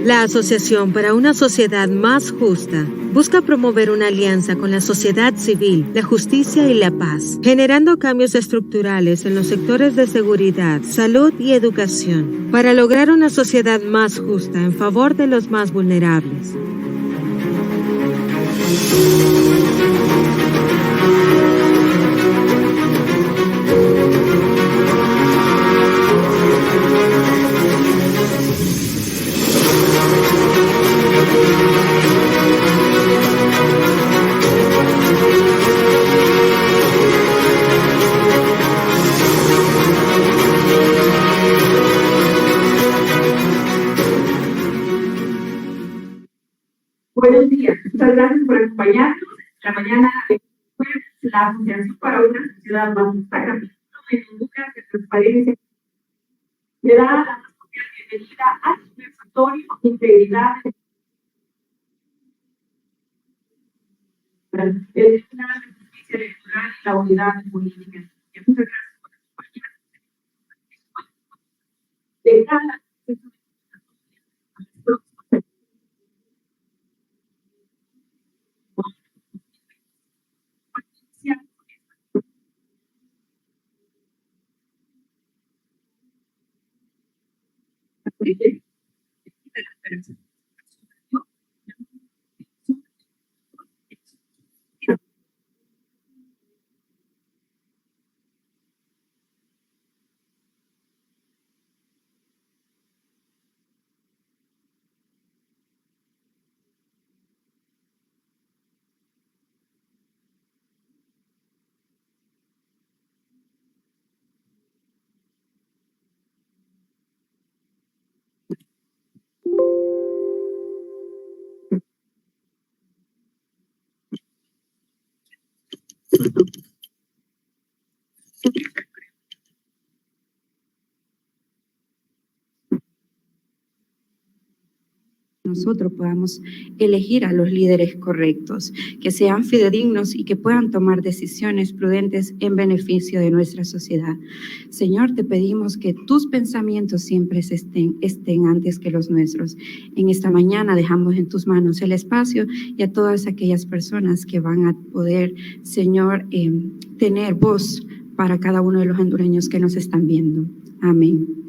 La Asociación para una Sociedad Más Justa busca promover una alianza con la sociedad civil, la justicia y la paz, generando cambios estructurales en los sectores de seguridad, salud y educación, para lograr una sociedad más justa en favor de los más vulnerables. Buenos días, muchas gracias por acompañarnos. La mañana de jueves, la Asociación para una Sociedad Más Justa, en busca de transparencia, le da la más cordial bienvenida al conversatorio Integridad, el Tribunal de Justicia Electoral y la Unidad Política. Muchas gracias por acompañarnos. De cada nosotros podamos elegir a los líderes correctos, que sean fidedignos y que puedan tomar decisiones prudentes en beneficio de nuestra sociedad. Señor, te pedimos que tus pensamientos siempre estén antes que los nuestros. En esta mañana dejamos en tus manos el espacio y a todas aquellas personas que van a poder, Señor, tener voz para cada uno de los hondureños que nos están viendo. Amén.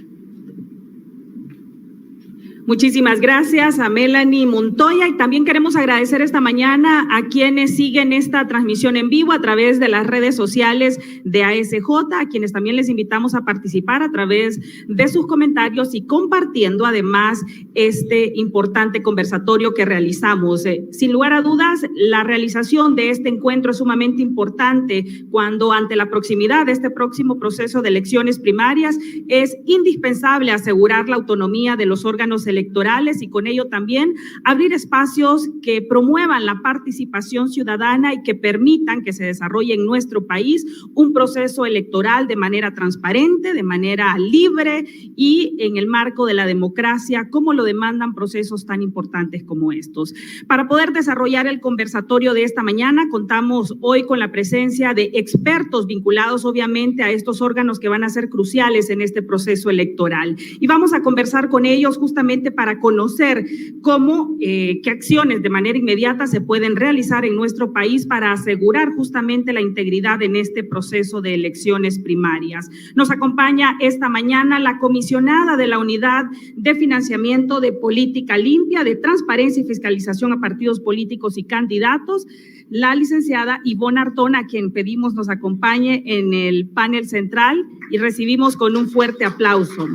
Muchísimas gracias a Melanie Montoya y también queremos agradecer esta mañana a quienes siguen esta transmisión en vivo a través de las redes sociales de ASJ, a quienes también les invitamos a participar a través de sus comentarios y compartiendo además este importante conversatorio que realizamos. Sin lugar a dudas, la realización de este encuentro es sumamente importante cuando ante la proximidad de este próximo proceso de elecciones primarias es indispensable asegurar la autonomía de los órganos electorales y con ello también abrir espacios que promuevan la participación ciudadana y que permitan que se desarrolle en nuestro país un proceso electoral de manera transparente, de manera libre y en el marco de la democracia, como lo demandan procesos tan importantes como estos. Para poder desarrollar el conversatorio de esta mañana, contamos hoy con la presencia de expertos vinculados obviamente a estos órganos que van a ser cruciales en este proceso electoral. Y vamos a conversar con ellos justamente para conocer cómo, qué acciones de manera inmediata se pueden realizar en nuestro país para asegurar justamente la integridad en este proceso de elecciones primarias. Nos acompaña esta mañana la comisionada de la Unidad de Financiamiento de Política Limpia, de Transparencia y Fiscalización a Partidos Políticos y Candidatos, la licenciada Ivonne Artón, a quien pedimos nos acompañe en el panel central y recibimos con un fuerte aplauso.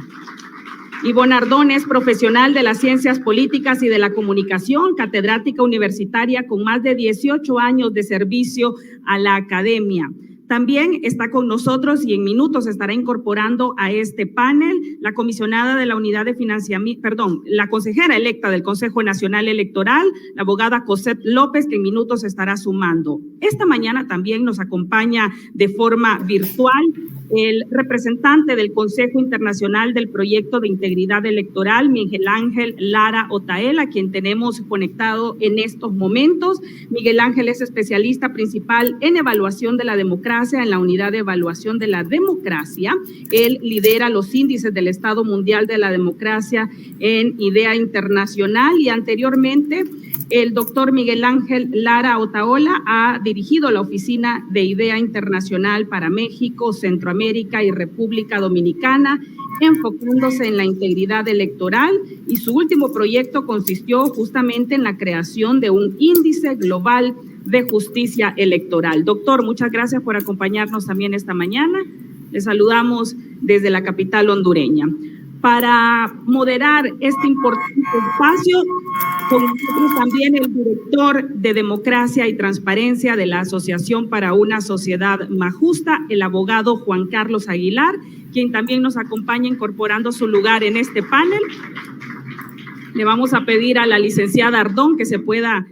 Ivonne Artón es profesional de las ciencias políticas y de la comunicación, catedrática universitaria con más de 18 años de servicio a la academia. También está con nosotros y en minutos estará incorporando a este panel la comisionada de la Unidad de Financiamiento, la consejera electa del Consejo Nacional Electoral, la abogada Cosette López, que en minutos estará sumando. Esta mañana también nos acompaña de forma virtual el representante del Consejo Internacional del Proyecto de Integridad Electoral, Miguel Ángel Lara Otael, a quien tenemos conectado en estos momentos. Miguel Ángel es especialista principal en evaluación de la democracia Democracia en la Unidad de Evaluación de la Democracia. Él lidera los índices del Estado Mundial de la Democracia en IDEA Internacional y anteriormente el doctor Miguel Ángel Lara Otaola ha dirigido la oficina de IDEA Internacional para México, Centroamérica y República Dominicana, enfocándose en la integridad electoral, y su último proyecto consistió justamente en la creación de un índice global de justicia electoral. Doctor, muchas gracias por acompañarnos también esta mañana. Le saludamos desde la capital hondureña. Para moderar este importante espacio, con nosotros también el director de Democracia y Transparencia de la Asociación para una Sociedad Más Justa, el abogado Juan Carlos Aguilar, quien también nos acompaña incorporando su lugar en este panel. Le vamos a pedir a la licenciada Ardón que se pueda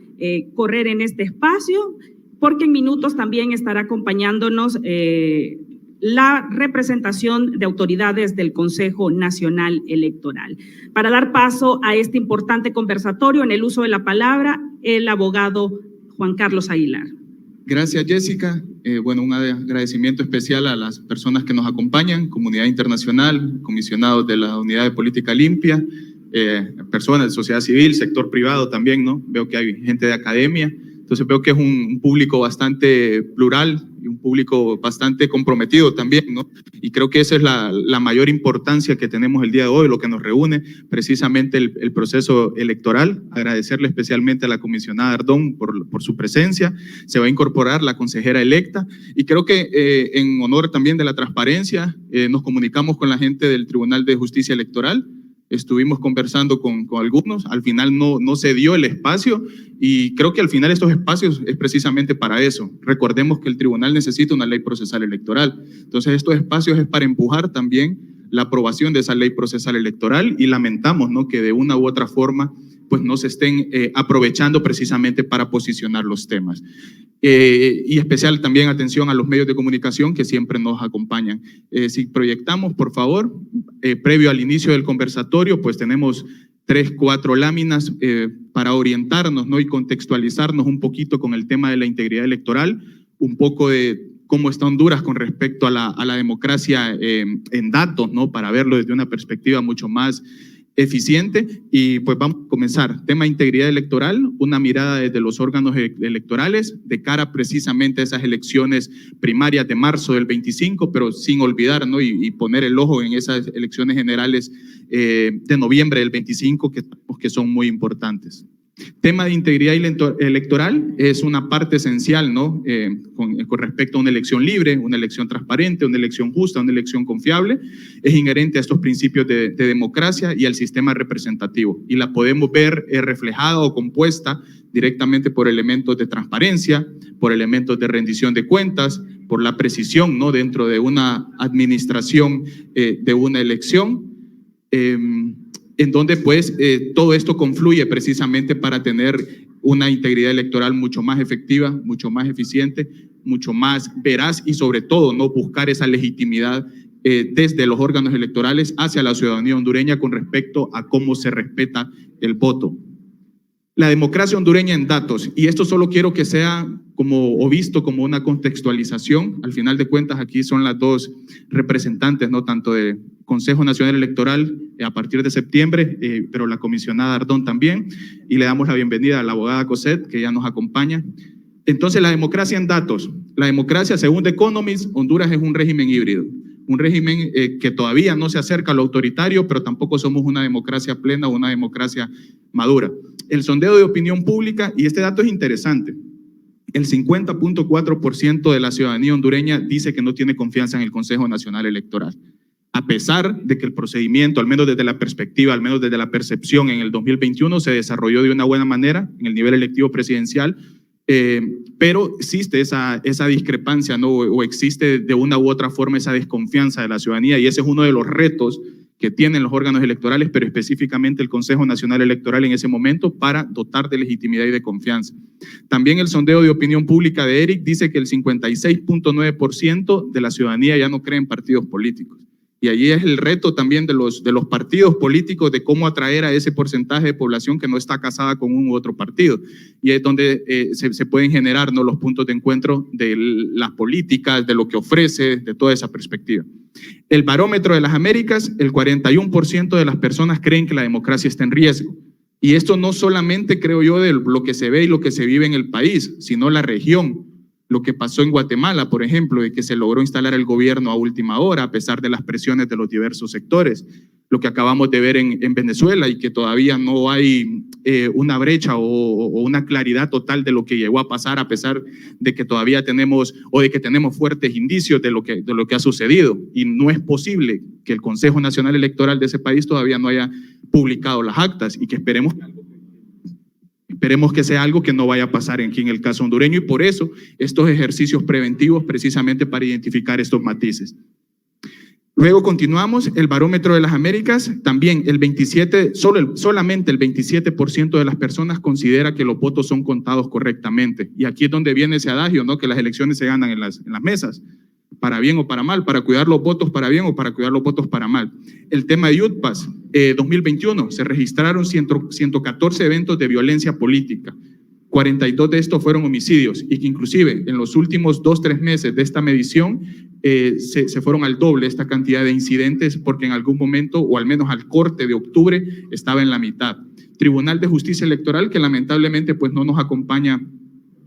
correr en este espacio, porque en minutos también estará acompañándonos la representación de autoridades del Consejo Nacional Electoral. Para dar paso a este importante conversatorio, en el uso de la palabra, el abogado Juan Carlos Aguilar. Gracias, Jessica. Bueno, un agradecimiento especial a las personas que nos acompañan, comunidad internacional, comisionados de la Unidad de Política Limpia, personas de sociedad civil, sector privado también, ¿no? Veo que hay gente de academia. Entonces veo que es un público bastante plural y un público bastante comprometido también, ¿no? Y creo que esa es la mayor importancia que tenemos el día de hoy, lo que nos reúne, precisamente el proceso electoral. Agradecerle especialmente a la comisionada Ardón por su presencia. Se va a incorporar la consejera electa y creo que en honor también de la transparencia, nos comunicamos con la gente del Tribunal de Justicia Electoral. Estuvimos conversando con algunos, al final no se dio el espacio y creo que al final estos espacios es precisamente para eso. Recordemos que el tribunal necesita una ley procesal electoral, entonces estos espacios es para empujar también la aprobación de esa ley procesal electoral y lamentamos, ¿no?, que de una u otra forma pues no se estén aprovechando precisamente para posicionar los temas. Y especial también atención a los medios de comunicación que siempre nos acompañan. Si proyectamos, por favor, previo al inicio del conversatorio, pues tenemos 3, 4 láminas para orientarnos, ¿no?, y contextualizarnos un poquito con el tema de la integridad electoral, un poco de cómo está Honduras con respecto a la democracia en datos, ¿no?, para verlo desde una perspectiva mucho más eficiente. Y pues vamos a comenzar. Tema de integridad electoral, una mirada desde los órganos electorales de cara precisamente a esas elecciones primarias de marzo del 25, pero sin olvidar, ¿no?, y poner el ojo en esas elecciones generales de noviembre del 25 que son muy importantes. Tema de integridad electoral es una parte esencial, ¿no?, con respecto a una elección libre, una elección transparente, una elección justa, una elección confiable. Es inherente a estos principios de democracia y al sistema representativo. Y la podemos ver reflejada o compuesta directamente por elementos de transparencia, por elementos de rendición de cuentas, por la precisión, ¿no?, dentro de una administración de una elección. En donde pues todo esto confluye precisamente para tener una integridad electoral mucho más efectiva, mucho más eficiente, mucho más veraz y sobre todo no buscar esa legitimidad desde los órganos electorales hacia la ciudadanía hondureña con respecto a cómo se respeta el voto. La democracia hondureña en datos, y esto solo quiero que sea visto como una contextualización. Al final de cuentas aquí son las dos representantes, ¿no?, tanto del Consejo Nacional Electoral a partir de septiembre, pero la comisionada Ardón también, y le damos la bienvenida a la abogada Cosette, que ya nos acompaña. Entonces, la democracia en datos. La democracia, según The Economist, Honduras es un régimen híbrido, un régimen que todavía no se acerca a lo autoritario, pero tampoco somos una democracia plena o una democracia madura. El sondeo de opinión pública, y este dato es interesante, el 50.4% de la ciudadanía hondureña dice que no tiene confianza en el Consejo Nacional Electoral, a pesar de que el procedimiento, al menos desde la perspectiva, al menos desde la percepción en el 2021, se desarrolló de una buena manera en el nivel electivo presidencial, pero existe esa discrepancia, ¿no?, o existe de una u otra forma esa desconfianza de la ciudadanía, y ese es uno de los retos que tienen los órganos electorales, pero específicamente el Consejo Nacional Electoral en ese momento, para dotar de legitimidad y de confianza. También el sondeo de opinión pública de ERIC dice que el 56.9% de la ciudadanía ya no cree en partidos políticos. Y ahí es el reto también de los partidos políticos de cómo atraer a ese porcentaje de población que no está casada con un u otro partido. Y es donde se pueden generar, ¿no?, los puntos de encuentro de las políticas, de lo que ofrece, de toda esa perspectiva. El barómetro de las Américas, el 41% de las personas creen que la democracia está en riesgo. Y esto no solamente, creo yo, de lo que se ve y lo que se vive en el país, sino la región. Lo que pasó en Guatemala, por ejemplo, de que se logró instalar el gobierno a última hora a pesar de las presiones de los diversos sectores. Lo que acabamos de ver en Venezuela y que todavía no hay una brecha o una claridad total de lo que llegó a pasar a pesar de que todavía tenemos fuertes indicios de lo que ha sucedido. Y no es posible que el Consejo Nacional Electoral de ese país todavía no haya publicado las actas y que esperemos que sea algo que no vaya a pasar aquí en el caso hondureño, y por eso estos ejercicios preventivos precisamente para identificar estos matices. Luego continuamos, el barómetro de las Américas, también solamente el 27% de las personas considera que los votos son contados correctamente. Y aquí es donde viene ese adagio, ¿no?, que las elecciones se ganan en las mesas, para bien o para mal, para cuidar los votos para bien o para cuidar los votos para mal. El tema de UTPAS, 2021, se registraron 114 eventos de violencia política. 42 de estos fueron homicidios y que inclusive en los últimos 2-3 meses de esta medición se fueron al doble esta cantidad de incidentes, porque en algún momento, o al menos al corte de octubre, estaba en la mitad. Tribunal de Justicia Electoral, que lamentablemente pues no nos acompaña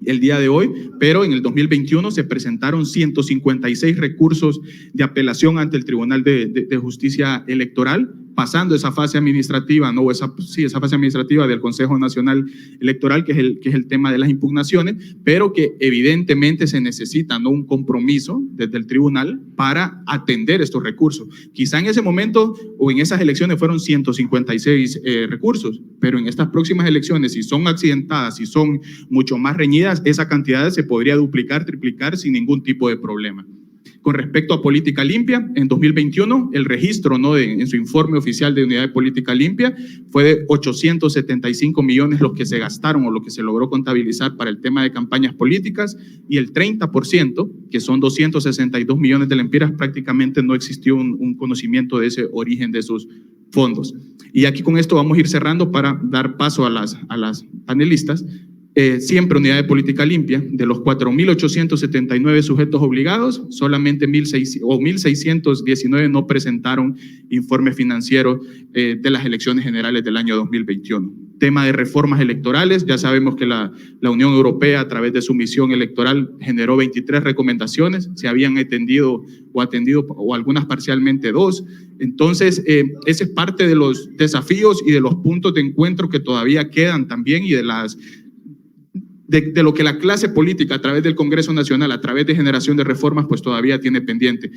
el día de hoy, pero en el 2021 se presentaron 156 recursos de apelación ante el Tribunal de Justicia Electoral, pasando esa fase administrativa, ¿no? esa fase administrativa del Consejo Nacional Electoral, que es el tema de las impugnaciones, pero que evidentemente se necesita, ¿no?, un compromiso desde el tribunal para atender estos recursos. Quizá en ese momento o en esas elecciones fueron 156 recursos, pero en estas próximas elecciones, si son accidentadas, si son mucho más reñidas, esa cantidad se podría duplicar, triplicar sin ningún tipo de problema. Con respecto a política limpia, en 2021 el registro, ¿no?, en su informe oficial de unidad de política limpia fue de 875 millones los que se gastaron o lo que se logró contabilizar para el tema de campañas políticas, y el 30%, que son 262 millones de lempiras, prácticamente no existió un conocimiento de ese origen de esos fondos. Y aquí con esto vamos a ir cerrando para dar paso a las panelistas. Siempre unidad de política limpia, de los 4.879 sujetos obligados, solamente 1.619 no presentaron informe financiero de las elecciones generales del año 2021. Tema de reformas electorales, ya sabemos que la Unión Europea a través de su misión electoral generó 23 recomendaciones, se habían atendido o algunas parcialmente 2. Entonces, ese es parte de los desafíos y de los puntos de encuentro que todavía quedan también, y de lo que la clase política a través del Congreso Nacional, a través de generación de reformas, pues todavía tiene pendiente.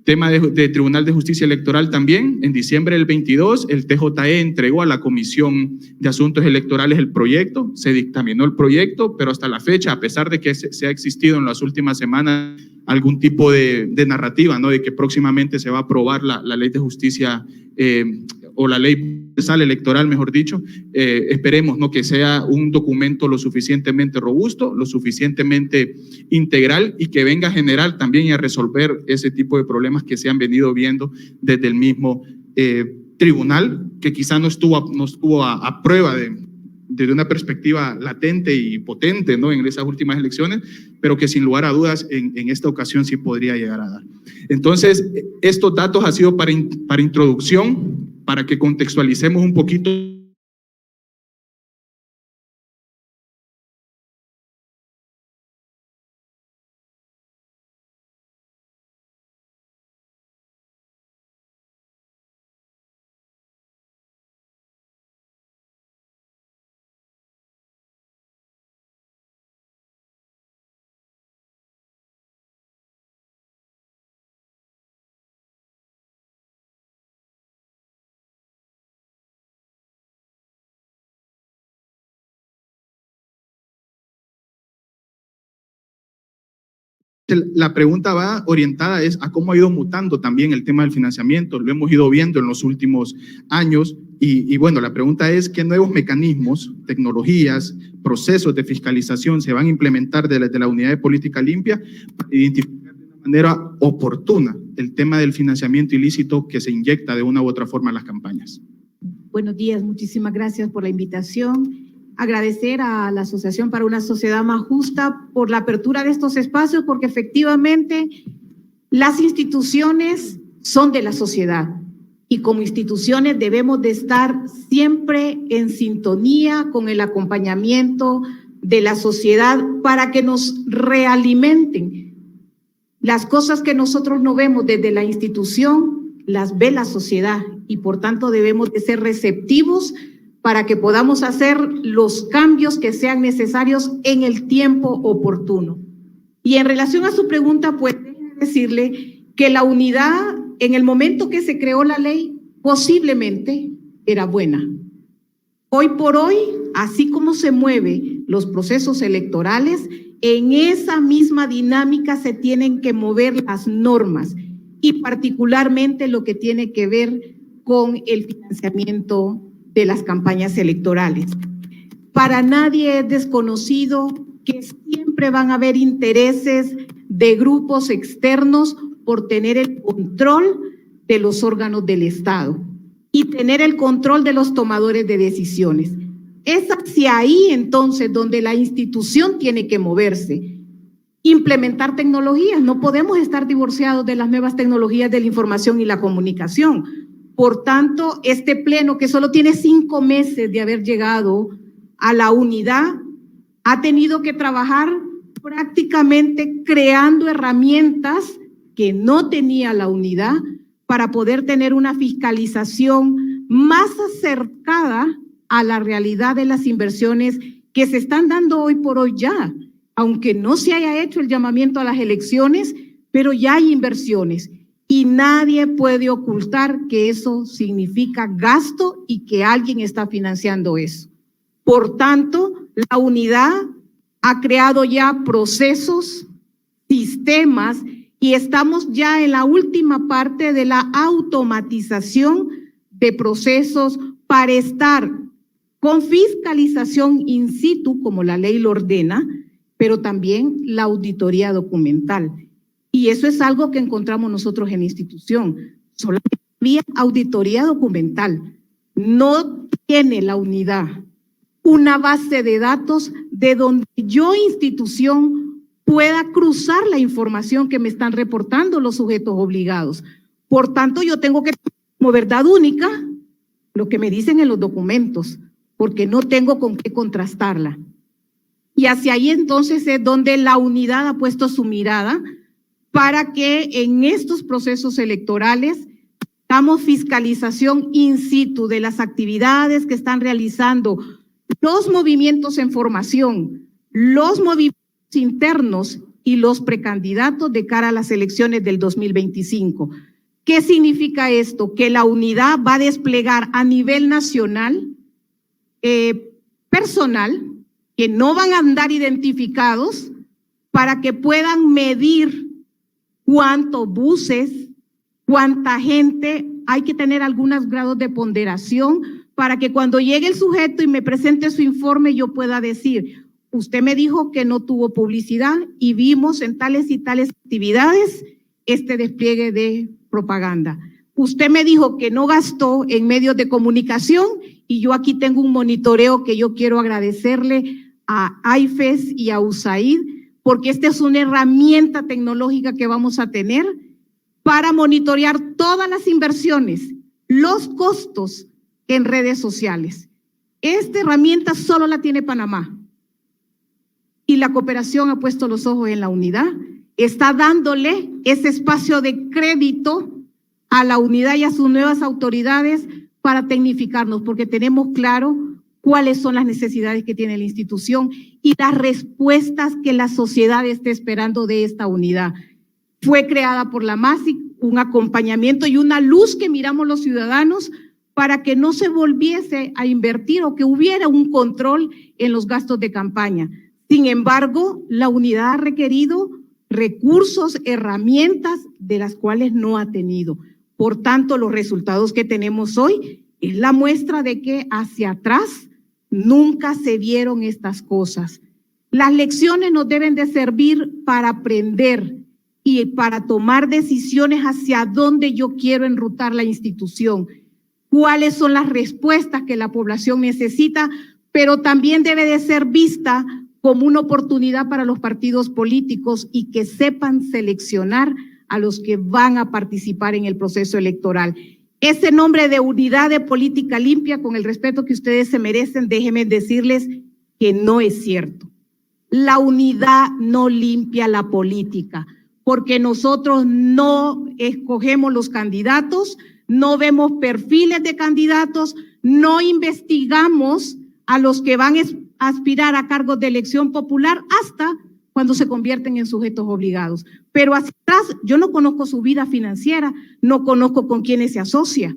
Tema de Tribunal de Justicia Electoral también, en diciembre del 22, el TJE entregó a la Comisión de Asuntos Electorales el proyecto, se dictaminó el proyecto, pero hasta la fecha, a pesar de que se ha existido en las últimas semanas algún tipo de narrativa, ¿no?, de que próximamente se va a aprobar la ley de justicia o la ley electoral, mejor dicho, esperemos, ¿no?, que sea un documento lo suficientemente robusto, lo suficientemente integral, y que venga a generar también y a resolver ese tipo de problemas que se han venido viendo desde el mismo tribunal, que quizá no estuvo a prueba desde una perspectiva latente y potente, ¿no?, en esas últimas elecciones, pero que sin lugar a dudas en esta ocasión sí podría llegar a dar. Entonces, estos datos han sido para introducción, para que contextualicemos un poquito la pregunta va orientada a cómo ha ido mutando también el tema del financiamiento. Lo hemos ido viendo en los últimos años y bueno, la pregunta es qué nuevos mecanismos, tecnologías, procesos de fiscalización se van a implementar desde la unidad de política limpia para identificar de una manera oportuna el tema del financiamiento ilícito que se inyecta de una u otra forma a las campañas. Buenos días, muchísimas gracias por la invitación. Agradecer a la Asociación para una Sociedad Más Justa por la apertura de estos espacios, porque efectivamente las instituciones son de la sociedad y como instituciones debemos de estar siempre en sintonía con el acompañamiento de la sociedad para que nos realimenten. Las cosas que nosotros no vemos desde la institución, las ve la sociedad y por tanto debemos de ser receptivos para que podamos hacer los cambios que sean necesarios en el tiempo oportuno. Y en relación a su pregunta, pues déjeme decirle que la unidad, en el momento que se creó la ley, posiblemente era buena. Hoy por hoy, así como se mueven los procesos electorales, en esa misma dinámica se tienen que mover las normas y particularmente lo que tiene que ver con el financiamiento de las campañas electorales. Para nadie es desconocido que siempre van a haber intereses de grupos externos por tener el control de los órganos del Estado y tener el control de los tomadores de decisiones. Es hacia ahí entonces donde la institución tiene que moverse. Implementar tecnologías. No podemos estar divorciados de las nuevas tecnologías de la información y la comunicación. Por tanto, este pleno, que solo tiene 5 meses de haber llegado a la unidad, ha tenido que trabajar prácticamente creando herramientas que no tenía la unidad para poder tener una fiscalización más acercada a la realidad de las inversiones que se están dando hoy por hoy ya, aunque no se haya hecho el llamamiento a las elecciones, pero ya hay inversiones. Y nadie puede ocultar que eso significa gasto y que alguien está financiando eso. Por tanto, la unidad ha creado ya procesos, sistemas, y estamos ya en la última parte de la automatización de procesos para estar con fiscalización in situ, como la ley lo ordena, pero también la auditoría documental. Y eso es algo que encontramos nosotros en la institución. Solamente había auditoría documental. No tiene la unidad una base de datos de donde yo, institución, pueda cruzar la información que me están reportando los sujetos obligados. Por tanto, yo tengo que, como verdad única, lo que me dicen en los documentos, porque no tengo con qué contrastarla. Y hacia ahí entonces es donde la unidad ha puesto su mirada para que en estos procesos electorales hagamos fiscalización in situ de las actividades que están realizando los movimientos en formación, los movimientos internos y los precandidatos de cara a las elecciones del 2025. ¿Qué significa esto? Que la unidad va a desplegar a nivel nacional personal que no van a andar identificados para que puedan medir cuántos buses, cuánta gente. Hay que tener algunos grados de ponderación para que cuando llegue el sujeto y me presente su informe yo pueda decir, usted me dijo que no tuvo publicidad y vimos en tales y tales actividades este despliegue de propaganda. Usted me dijo que no gastó en medios de comunicación y yo aquí tengo un monitoreo que yo quiero agradecerle a AIFES y a USAID, porque esta es una herramienta tecnológica que vamos a tener para monitorear todas las inversiones, los costos en redes sociales. Esta herramienta solo la tiene Panamá y la cooperación ha puesto los ojos en la unidad, está dándole ese espacio de crédito a la unidad y a sus nuevas autoridades para tecnificarnos, porque tenemos claro cuáles son las necesidades que tiene la institución y las respuestas que la sociedad está esperando de esta unidad. Fue creada por la MASIC, un acompañamiento y una luz que miramos los ciudadanos para que no se volviese a invertir o que hubiera un control en los gastos de campaña. Sin embargo, la unidad ha requerido recursos, herramientas de las cuales no ha tenido. Por tanto, los resultados que tenemos hoy es la muestra de que hacia atrás nunca se vieron estas cosas. Las lecciones nos deben de servir para aprender y para tomar decisiones hacia dónde yo quiero enrutar la institución, cuáles son las respuestas que la población necesita, pero también debe de ser vista como una oportunidad para los partidos políticos y que sepan seleccionar a los que van a participar en el proceso electoral. Ese nombre de unidad de política limpia, con el respeto que ustedes se merecen, déjenme decirles que no es cierto. La unidad no limpia la política, porque nosotros no escogemos los candidatos, no vemos perfiles de candidatos, no investigamos a los que van a aspirar a cargos de elección popular hasta cuando se convierten en sujetos obligados. Pero hacia atrás, yo no conozco su vida financiera, no conozco con quiénes se asocia.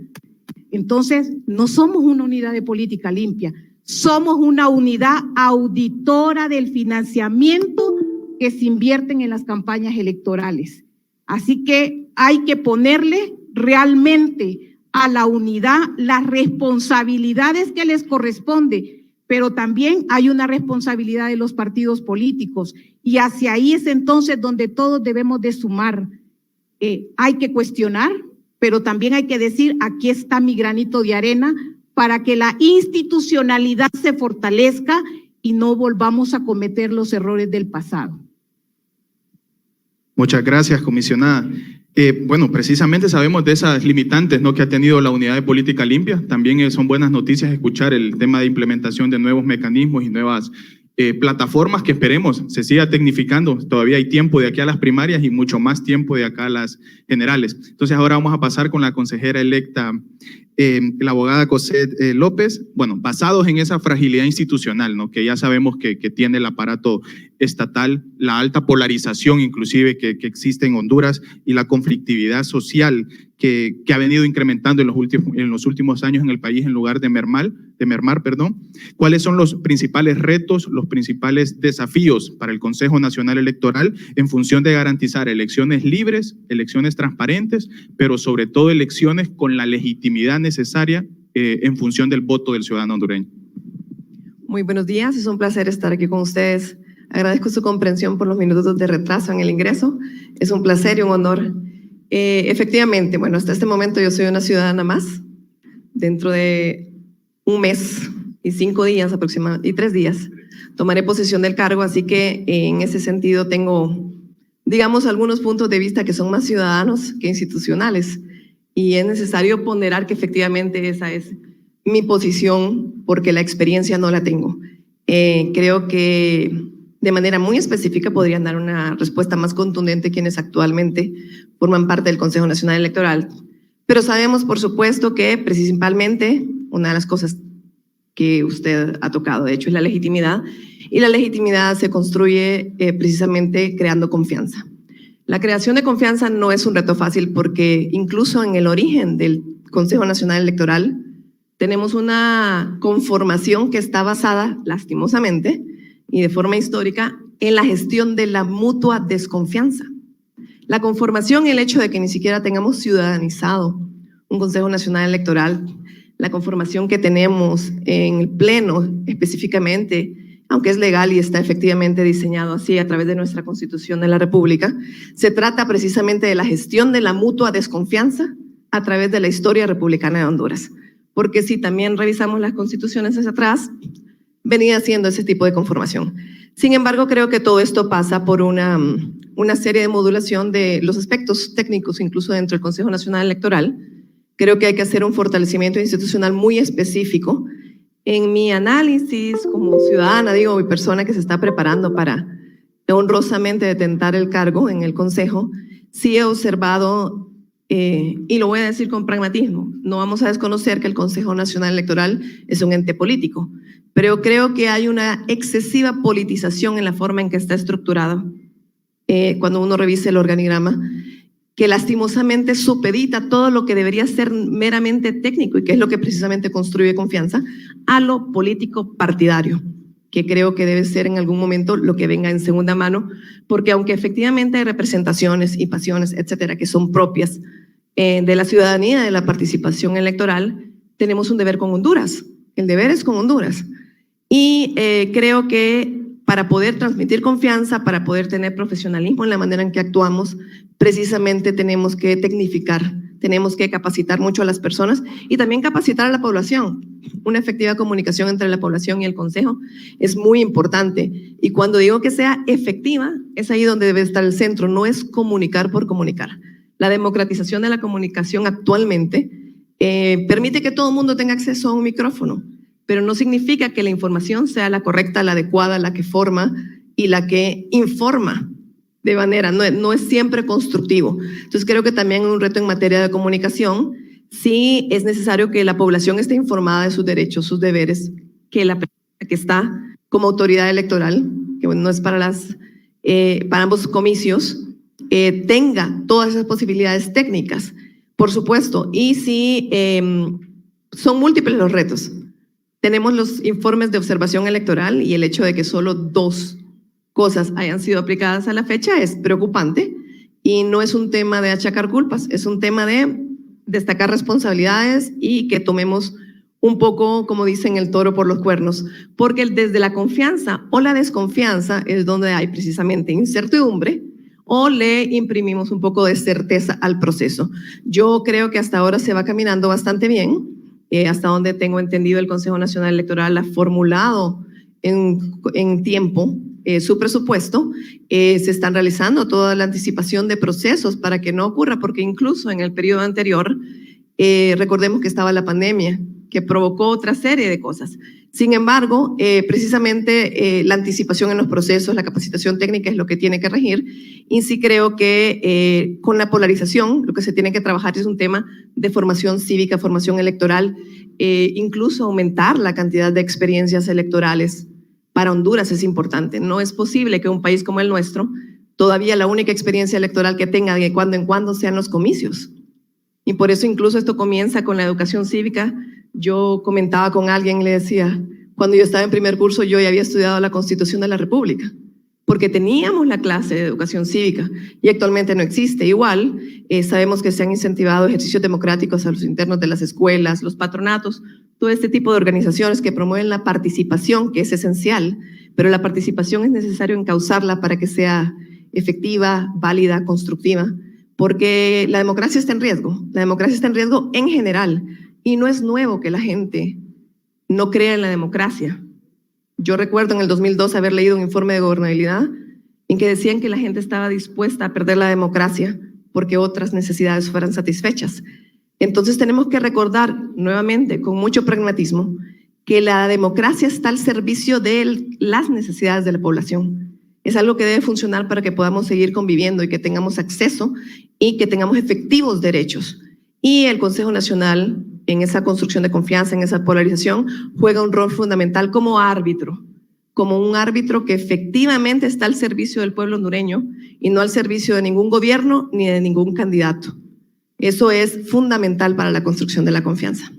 Entonces, no somos una unidad de política limpia, somos una unidad auditora del financiamiento que se invierten en las campañas electorales. Así que hay que ponerle realmente a la unidad las responsabilidades que les corresponde, pero también hay una responsabilidad de los partidos políticos y hacia ahí es entonces donde todos debemos de sumar. Hay que cuestionar, pero también hay que decir, aquí está mi granito de arena para que la institucionalidad se fortalezca y no volvamos a cometer los errores del pasado. Muchas gracias, comisionada. Bueno, precisamente sabemos de esas limitantes, ¿no?, que ha tenido la unidad de política limpia. También son buenas noticias escuchar el tema de implementación de nuevos mecanismos y nuevas plataformas que esperemos se siga tecnificando. Todavía hay tiempo de aquí a las primarias y mucho más tiempo de acá a las generales. Entonces ahora vamos a pasar con la consejera electa, la abogada Cosette López. Bueno, basados en esa fragilidad institucional, ¿no?, que ya sabemos que tiene el aparato estatal, la alta polarización inclusive que existe en Honduras y la conflictividad social que ha venido incrementando en los últimos años en el país en lugar de mermar. ¿Cuáles son los principales retos, los principales desafíos para el Consejo Nacional Electoral en función de garantizar elecciones libres, elecciones transparentes, pero sobre todo elecciones con la legitimidad necesaria en función del voto del ciudadano hondureño? Muy buenos días, es un placer estar aquí con ustedes. Agradezco su comprensión por los minutos de retraso en el ingreso. Es un placer y un honor. Efectivamente, bueno, hasta este momento yo soy una ciudadana más. Dentro de un mes y 5 días aproximadamente, y 3 días, tomaré posesión del cargo, así que en ese sentido tengo, digamos, algunos puntos de vista que son más ciudadanos que institucionales, y es necesario ponderar que efectivamente esa es mi posición porque la experiencia no la tengo. Creo que de manera muy específica podrían dar una respuesta más contundente quienes actualmente forman parte del Consejo Nacional Electoral, pero sabemos por supuesto que principalmente una de las cosas que usted ha tocado, de hecho, es la legitimidad, y la legitimidad se construye precisamente creando confianza. La creación de confianza no es un reto fácil porque incluso en el origen del Consejo Nacional Electoral tenemos una conformación que está basada, lastimosamente, y de forma histórica, en la gestión de la mutua desconfianza. La conformación, el hecho de que ni siquiera tengamos ciudadanizado un Consejo Nacional Electoral, la conformación que tenemos en el Pleno específicamente, aunque es legal y está efectivamente diseñado así a través de nuestra Constitución de la República, se trata precisamente de la gestión de la mutua desconfianza a través de la historia republicana de Honduras. Porque si también revisamos las constituciones hacia atrás, venía haciendo ese tipo de conformación. Sin embargo, creo que todo esto pasa por una serie de modulación de los aspectos técnicos, incluso dentro del Consejo Nacional Electoral. Creo que hay que hacer un fortalecimiento institucional muy específico. En mi análisis como ciudadana, digo, mi persona que se está preparando para honrosamente detentar el cargo en el Consejo, sí he observado, y lo voy a decir con pragmatismo, no vamos a desconocer que el Consejo Nacional Electoral es un ente político, pero creo que hay una excesiva politización en la forma en que está estructurado cuando uno revisa el organigrama, que lastimosamente supedita todo lo que debería ser meramente técnico y que es lo que precisamente construye confianza a lo político partidario, que creo que debe ser en algún momento lo que venga en segunda mano, porque aunque efectivamente hay representaciones y pasiones, etcétera, que son propias de la ciudadanía, de la participación electoral, tenemos un deber con Honduras. El deber es con Honduras. Y creo que para poder transmitir confianza, para poder tener profesionalismo en la manera en que actuamos, precisamente tenemos que tecnificar, tenemos que capacitar mucho a las personas y también capacitar a la población. Una efectiva comunicación entre la población y el Consejo es muy importante. Y cuando digo que sea efectiva, es ahí donde debe estar el centro, no es comunicar por comunicar. La democratización de la comunicación actualmente permite que todo el mundo tenga acceso a un micrófono, pero no significa que la información sea la correcta, la adecuada, la que forma y la que informa de manera, no es siempre constructivo. Entonces creo que también un reto en materia de comunicación, sí es necesario que la población esté informada de sus derechos, sus deberes, que la persona que está como autoridad electoral, que bueno, no es para ambos comicios, tenga todas esas posibilidades técnicas, por supuesto. Y sí, son múltiples los retos. Tenemos los informes de observación electoral y el hecho de que solo 2 cosas hayan sido aplicadas a la fecha es preocupante y no es un tema de achacar culpas, es un tema de destacar responsabilidades y que tomemos un poco, como dicen, el toro por los cuernos, porque desde la confianza o la desconfianza es donde hay precisamente incertidumbre o le imprimimos un poco de certeza al proceso. Yo creo que hasta ahora se va caminando bastante bien, hasta donde tengo entendido el Consejo Nacional Electoral ha formulado en tiempo su presupuesto, se están realizando toda la anticipación de procesos para que no ocurra, porque incluso en el periodo anterior, recordemos que estaba la pandemia, que provocó otra serie de cosas. Sin embargo, precisamente la anticipación en los procesos, la capacitación técnica es lo que tiene que regir, y sí creo que con la polarización lo que se tiene que trabajar es un tema de formación cívica, formación electoral, incluso aumentar la cantidad de experiencias electorales. Para Honduras es importante. No es posible que un país como el nuestro, todavía la única experiencia electoral que tenga de cuando en cuando sean los comicios. Y por eso incluso esto comienza con la educación cívica. Yo comentaba con alguien y le decía, cuando yo estaba en primer curso yo ya había estudiado la Constitución de la República, porque teníamos la clase de educación cívica y actualmente no existe. Igual, sabemos que se han incentivado ejercicios democráticos a los internos de las escuelas, los patronatos, todo este tipo de organizaciones que promueven la participación, que es esencial, pero la participación es necesario encauzarla para que sea efectiva, válida, constructiva, porque la democracia está en riesgo. La democracia está en riesgo en general y no es nuevo que la gente no crea en la democracia. Yo recuerdo en el 2002 haber leído un informe de gobernabilidad en que decían que la gente estaba dispuesta a perder la democracia porque otras necesidades fueran satisfechas. Entonces tenemos que recordar nuevamente con mucho pragmatismo que la democracia está al servicio de las necesidades de la población. Es algo que debe funcionar para que podamos seguir conviviendo y que tengamos acceso y que tengamos efectivos derechos. Y el Consejo Nacional, en esa construcción de confianza, en esa polarización, juega un rol fundamental como árbitro, como un árbitro que efectivamente está al servicio del pueblo hondureño y no al servicio de ningún gobierno ni de ningún candidato. Eso es fundamental para la construcción de la confianza.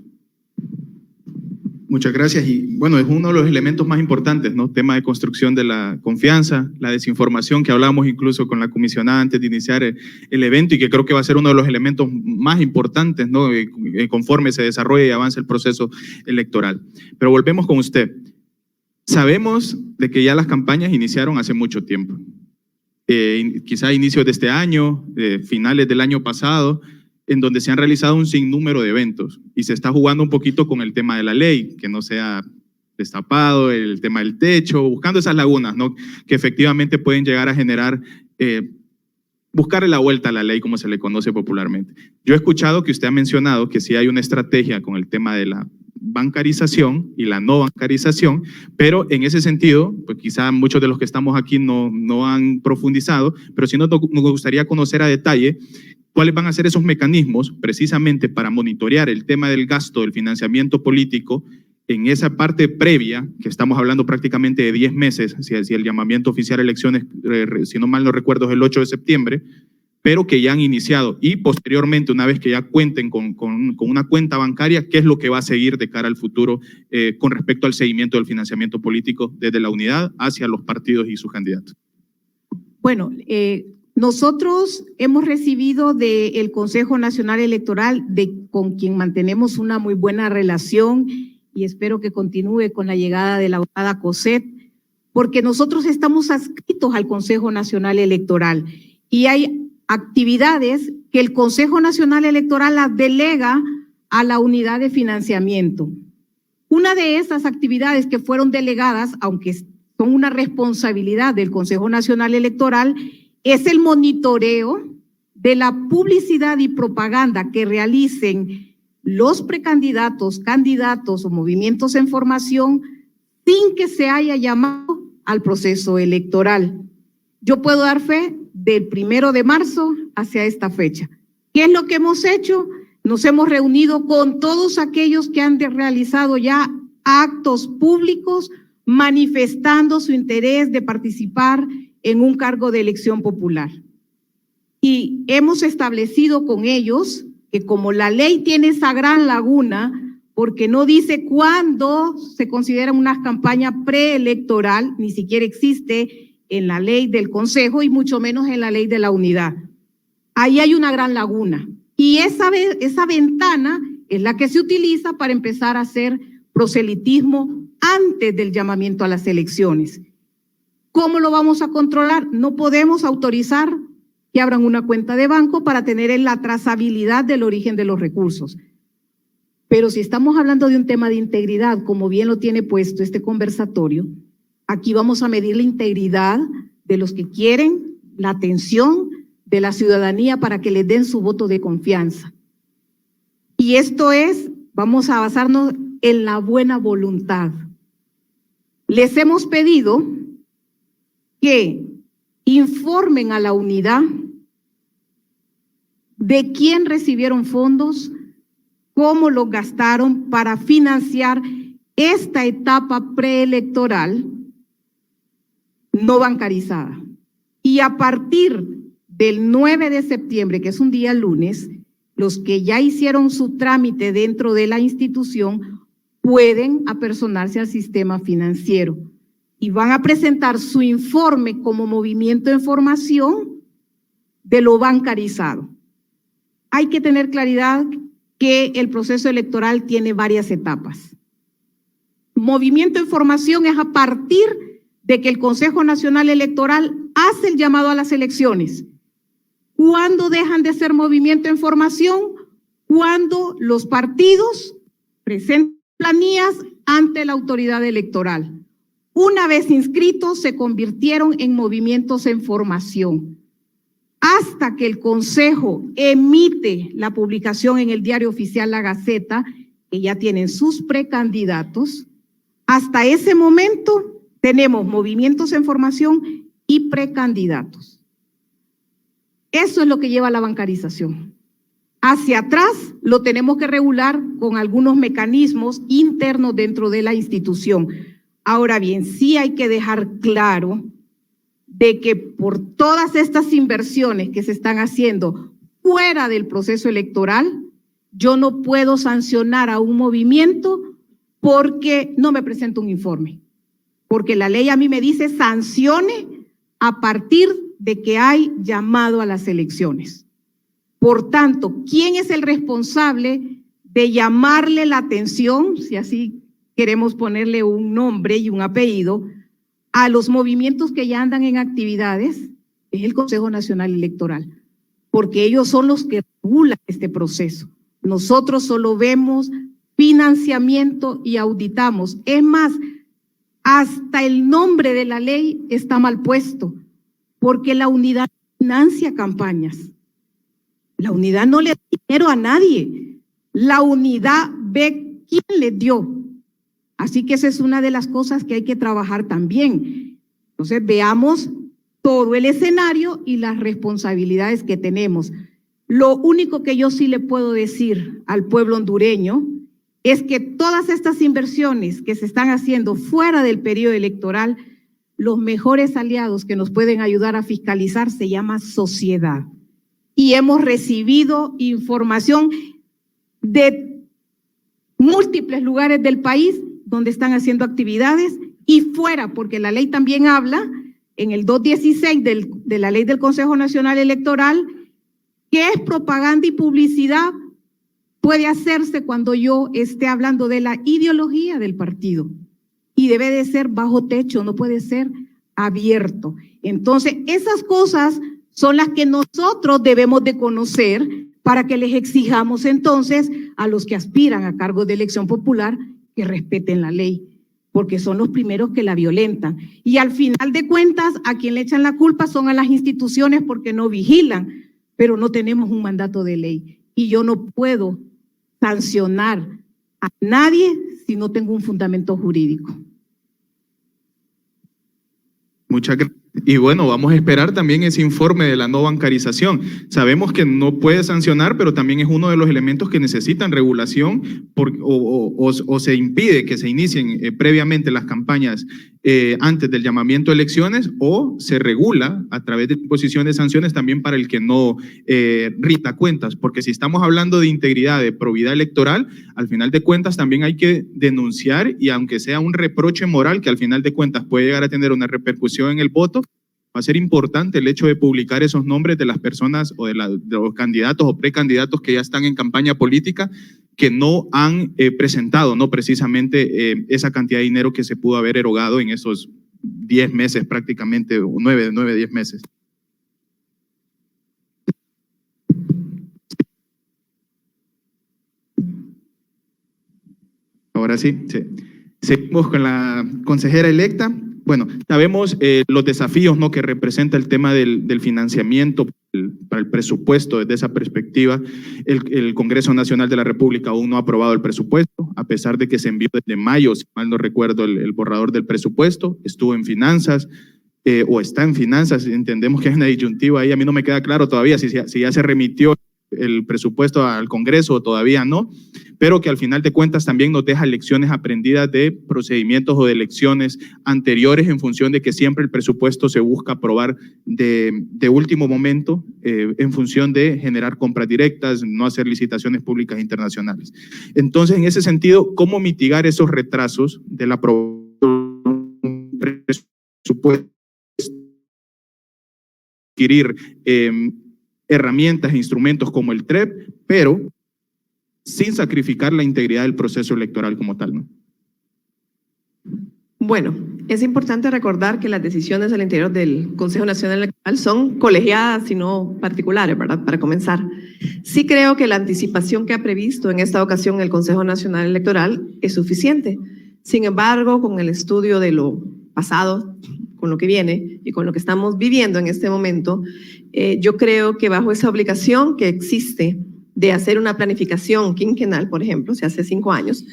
Muchas gracias. Y bueno, es uno de los elementos más importantes, ¿no? Tema de construcción de la confianza, la desinformación que hablamos incluso con la comisionada antes de iniciar el evento y que creo que va a ser uno de los elementos más importantes, ¿no? Conforme se desarrolle y avance el proceso electoral. Pero volvemos con usted. Sabemos de que ya las campañas iniciaron hace mucho tiempo. Quizá a inicios de este año, finales del año pasado, en donde se han realizado un sinnúmero de eventos y se está jugando un poquito con el tema de la ley, que no sea destapado, el tema del techo, buscando esas lagunas, ¿no? Que efectivamente pueden llegar a generar, buscarle la vuelta a la ley, como se le conoce popularmente. Yo he escuchado que usted ha mencionado que sí hay una estrategia con el tema de la bancarización y la no bancarización, pero en ese sentido, pues quizá muchos de los que estamos aquí no han profundizado, pero sí nos gustaría conocer a detalle cuáles van a ser esos mecanismos precisamente para monitorear el tema del gasto, del financiamiento político en esa parte previa, que estamos hablando prácticamente de 10 meses, si el llamamiento oficial a elecciones, si no mal no recuerdo, es el 8 de septiembre, pero que ya han iniciado y posteriormente, una vez que ya cuenten con una cuenta bancaria, qué es lo que va a seguir de cara al futuro con respecto al seguimiento del financiamiento político desde la unidad hacia los partidos y sus candidatos. Bueno, nosotros hemos recibido del Consejo Nacional Electoral, con quien mantenemos una muy buena relación y espero que continúe con la llegada de la abogada Cosette, porque nosotros estamos adscritos al Consejo Nacional Electoral y hay actividades que el Consejo Nacional Electoral las delega a la unidad de financiamiento. Una de esas actividades que fueron delegadas, aunque son una responsabilidad del Consejo Nacional Electoral, es el monitoreo de la publicidad y propaganda que realicen los precandidatos, candidatos o movimientos en formación sin que se haya llamado al proceso electoral. Yo puedo dar fe del 1 de marzo hacia esta fecha. ¿Qué es lo que hemos hecho? Nos hemos reunido con todos aquellos que han realizado ya actos públicos manifestando su interés de participar en un cargo de elección popular. Y hemos establecido con ellos que como la ley tiene esa gran laguna, porque no dice cuándo se considera una campaña preelectoral, ni siquiera existe en la ley del Consejo y mucho menos en la ley de la unidad. Ahí hay una gran laguna. Y esa ventana es la que se utiliza para empezar a hacer proselitismo antes del llamamiento a las elecciones. ¿Cómo lo vamos a controlar? No podemos autorizar que abran una cuenta de banco para tener la trazabilidad del origen de los recursos. Pero si estamos hablando de un tema de integridad, como bien lo tiene puesto este conversatorio, aquí vamos a medir la integridad de los que quieren la atención de la ciudadanía para que les den su voto de confianza. Y esto es, vamos a basarnos en la buena voluntad. Les hemos pedido que informen a la unidad de quién recibieron fondos, cómo los gastaron para financiar esta etapa preelectoral no bancarizada. Y a partir del 9 de septiembre, que es un día lunes, los que ya hicieron su trámite dentro de la institución pueden apersonarse al sistema financiero y van a presentar su informe como movimiento de formación de lo bancarizado. Hay que tener claridad que el proceso electoral tiene varias etapas. Movimiento de formación es a partir de que el Consejo Nacional Electoral hace el llamado a las elecciones. ¿Cuándo dejan de ser movimiento en formación? Cuando los partidos presentan planillas ante la autoridad electoral. Una vez inscritos, se convirtieron en movimientos en formación. Hasta que el Consejo emite la publicación en el Diario Oficial La Gaceta, que ya tienen sus precandidatos, hasta ese momento tenemos movimientos en formación y precandidatos. Eso es lo que lleva a la bancarización. Hacia atrás lo tenemos que regular con algunos mecanismos internos dentro de la institución. Ahora bien, sí hay que dejar claro de que por todas estas inversiones que se están haciendo fuera del proceso electoral, yo no puedo sancionar a un movimiento porque no me presenta un informe. Porque la ley a mí me dice sancione a partir de que hay llamado a las elecciones. Por tanto, ¿quién es el responsable de llamarle la atención, si así queremos ponerle un nombre y un apellido, a los movimientos que ya andan en actividades? Es el Consejo Nacional Electoral, porque ellos son los que regulan este proceso. Nosotros solo vemos financiamiento y auditamos. Es más, hasta el nombre de la ley está mal puesto, porque la unidad financia campañas. La unidad no le da dinero a nadie. La unidad ve quién le dio. Así que esa es una de las cosas que hay que trabajar también. Entonces veamos todo el escenario y las responsabilidades que tenemos. Lo único que yo sí le puedo decir al pueblo hondureño es que todas estas inversiones que se están haciendo fuera del periodo electoral, los mejores aliados que nos pueden ayudar a fiscalizar se llama sociedad. Y hemos recibido información de múltiples lugares del país donde están haciendo actividades y fuera, porque la ley también habla en el 216 de la ley del Consejo Nacional Electoral, que es propaganda y publicidad puede hacerse cuando yo esté hablando de la ideología del partido. Y y debe de ser bajo techo, no puede ser abierto. Entonces, esas cosas son las que nosotros debemos de conocer para que les exijamos entonces a los que aspiran a cargos de elección popular que respeten la ley, porque son los primeros que la violentan. Y al final de cuentas, a quien le echan la culpa son a las instituciones porque no vigilan, pero no tenemos un mandato de ley. Y yo no puedo sancionar a nadie si no tengo un fundamento jurídico. Muchas gracias. Y bueno, vamos a esperar también ese informe de la no bancarización. Sabemos que no puede sancionar, pero también es uno de los elementos que necesitan regulación o se impide que se inicien previamente las campañas antes del llamamiento a elecciones, o se regula a través de imposición de sanciones también para el que no rita cuentas, porque si estamos hablando de integridad, de probidad electoral, al final de cuentas también hay que denunciar, y aunque sea un reproche moral que al final de cuentas puede llegar a tener una repercusión en el voto, va a ser importante el hecho de publicar esos nombres de las personas o de los candidatos o precandidatos que ya están en campaña política, que no han presentado, no precisamente esa cantidad de dinero que se pudo haber erogado en esos 10 meses prácticamente, o 9, 10 meses. Ahora sí, seguimos con la consejera electa. Bueno, sabemos los desafíos, ¿no?, que representa el tema del financiamiento para el presupuesto. Desde esa perspectiva, el Congreso Nacional de la República aún no ha aprobado el presupuesto, a pesar de que se envió desde mayo, si mal no recuerdo, el borrador del presupuesto. Estuvo en finanzas, o está en finanzas. Entendemos que hay una disyuntiva ahí. A mí no me queda claro todavía si ya se remitió el presupuesto al Congreso o todavía no, pero que al final de cuentas también nos deja lecciones aprendidas de procedimientos o de elecciones anteriores, en función de que siempre el presupuesto se busca aprobar de último momento, en función de generar compras directas, no hacer licitaciones públicas internacionales. Entonces, en ese sentido, ¿cómo mitigar esos retrasos de la aprobación del presupuesto? Adquirir herramientas e instrumentos como el TREP, pero sin sacrificar la integridad del proceso electoral como tal, ¿no? Bueno, es importante recordar que las decisiones al interior del Consejo Nacional Electoral son colegiadas y no particulares, ¿verdad? Para comenzar. Sí creo que la anticipación que ha previsto en esta ocasión el Consejo Nacional Electoral es suficiente. Sin embargo, con el estudio de lo pasado, con lo que viene y con lo que estamos viviendo en este momento, yo creo que bajo esa obligación que existe de hacer una planificación quinquenal, por ejemplo, se hace 5 años,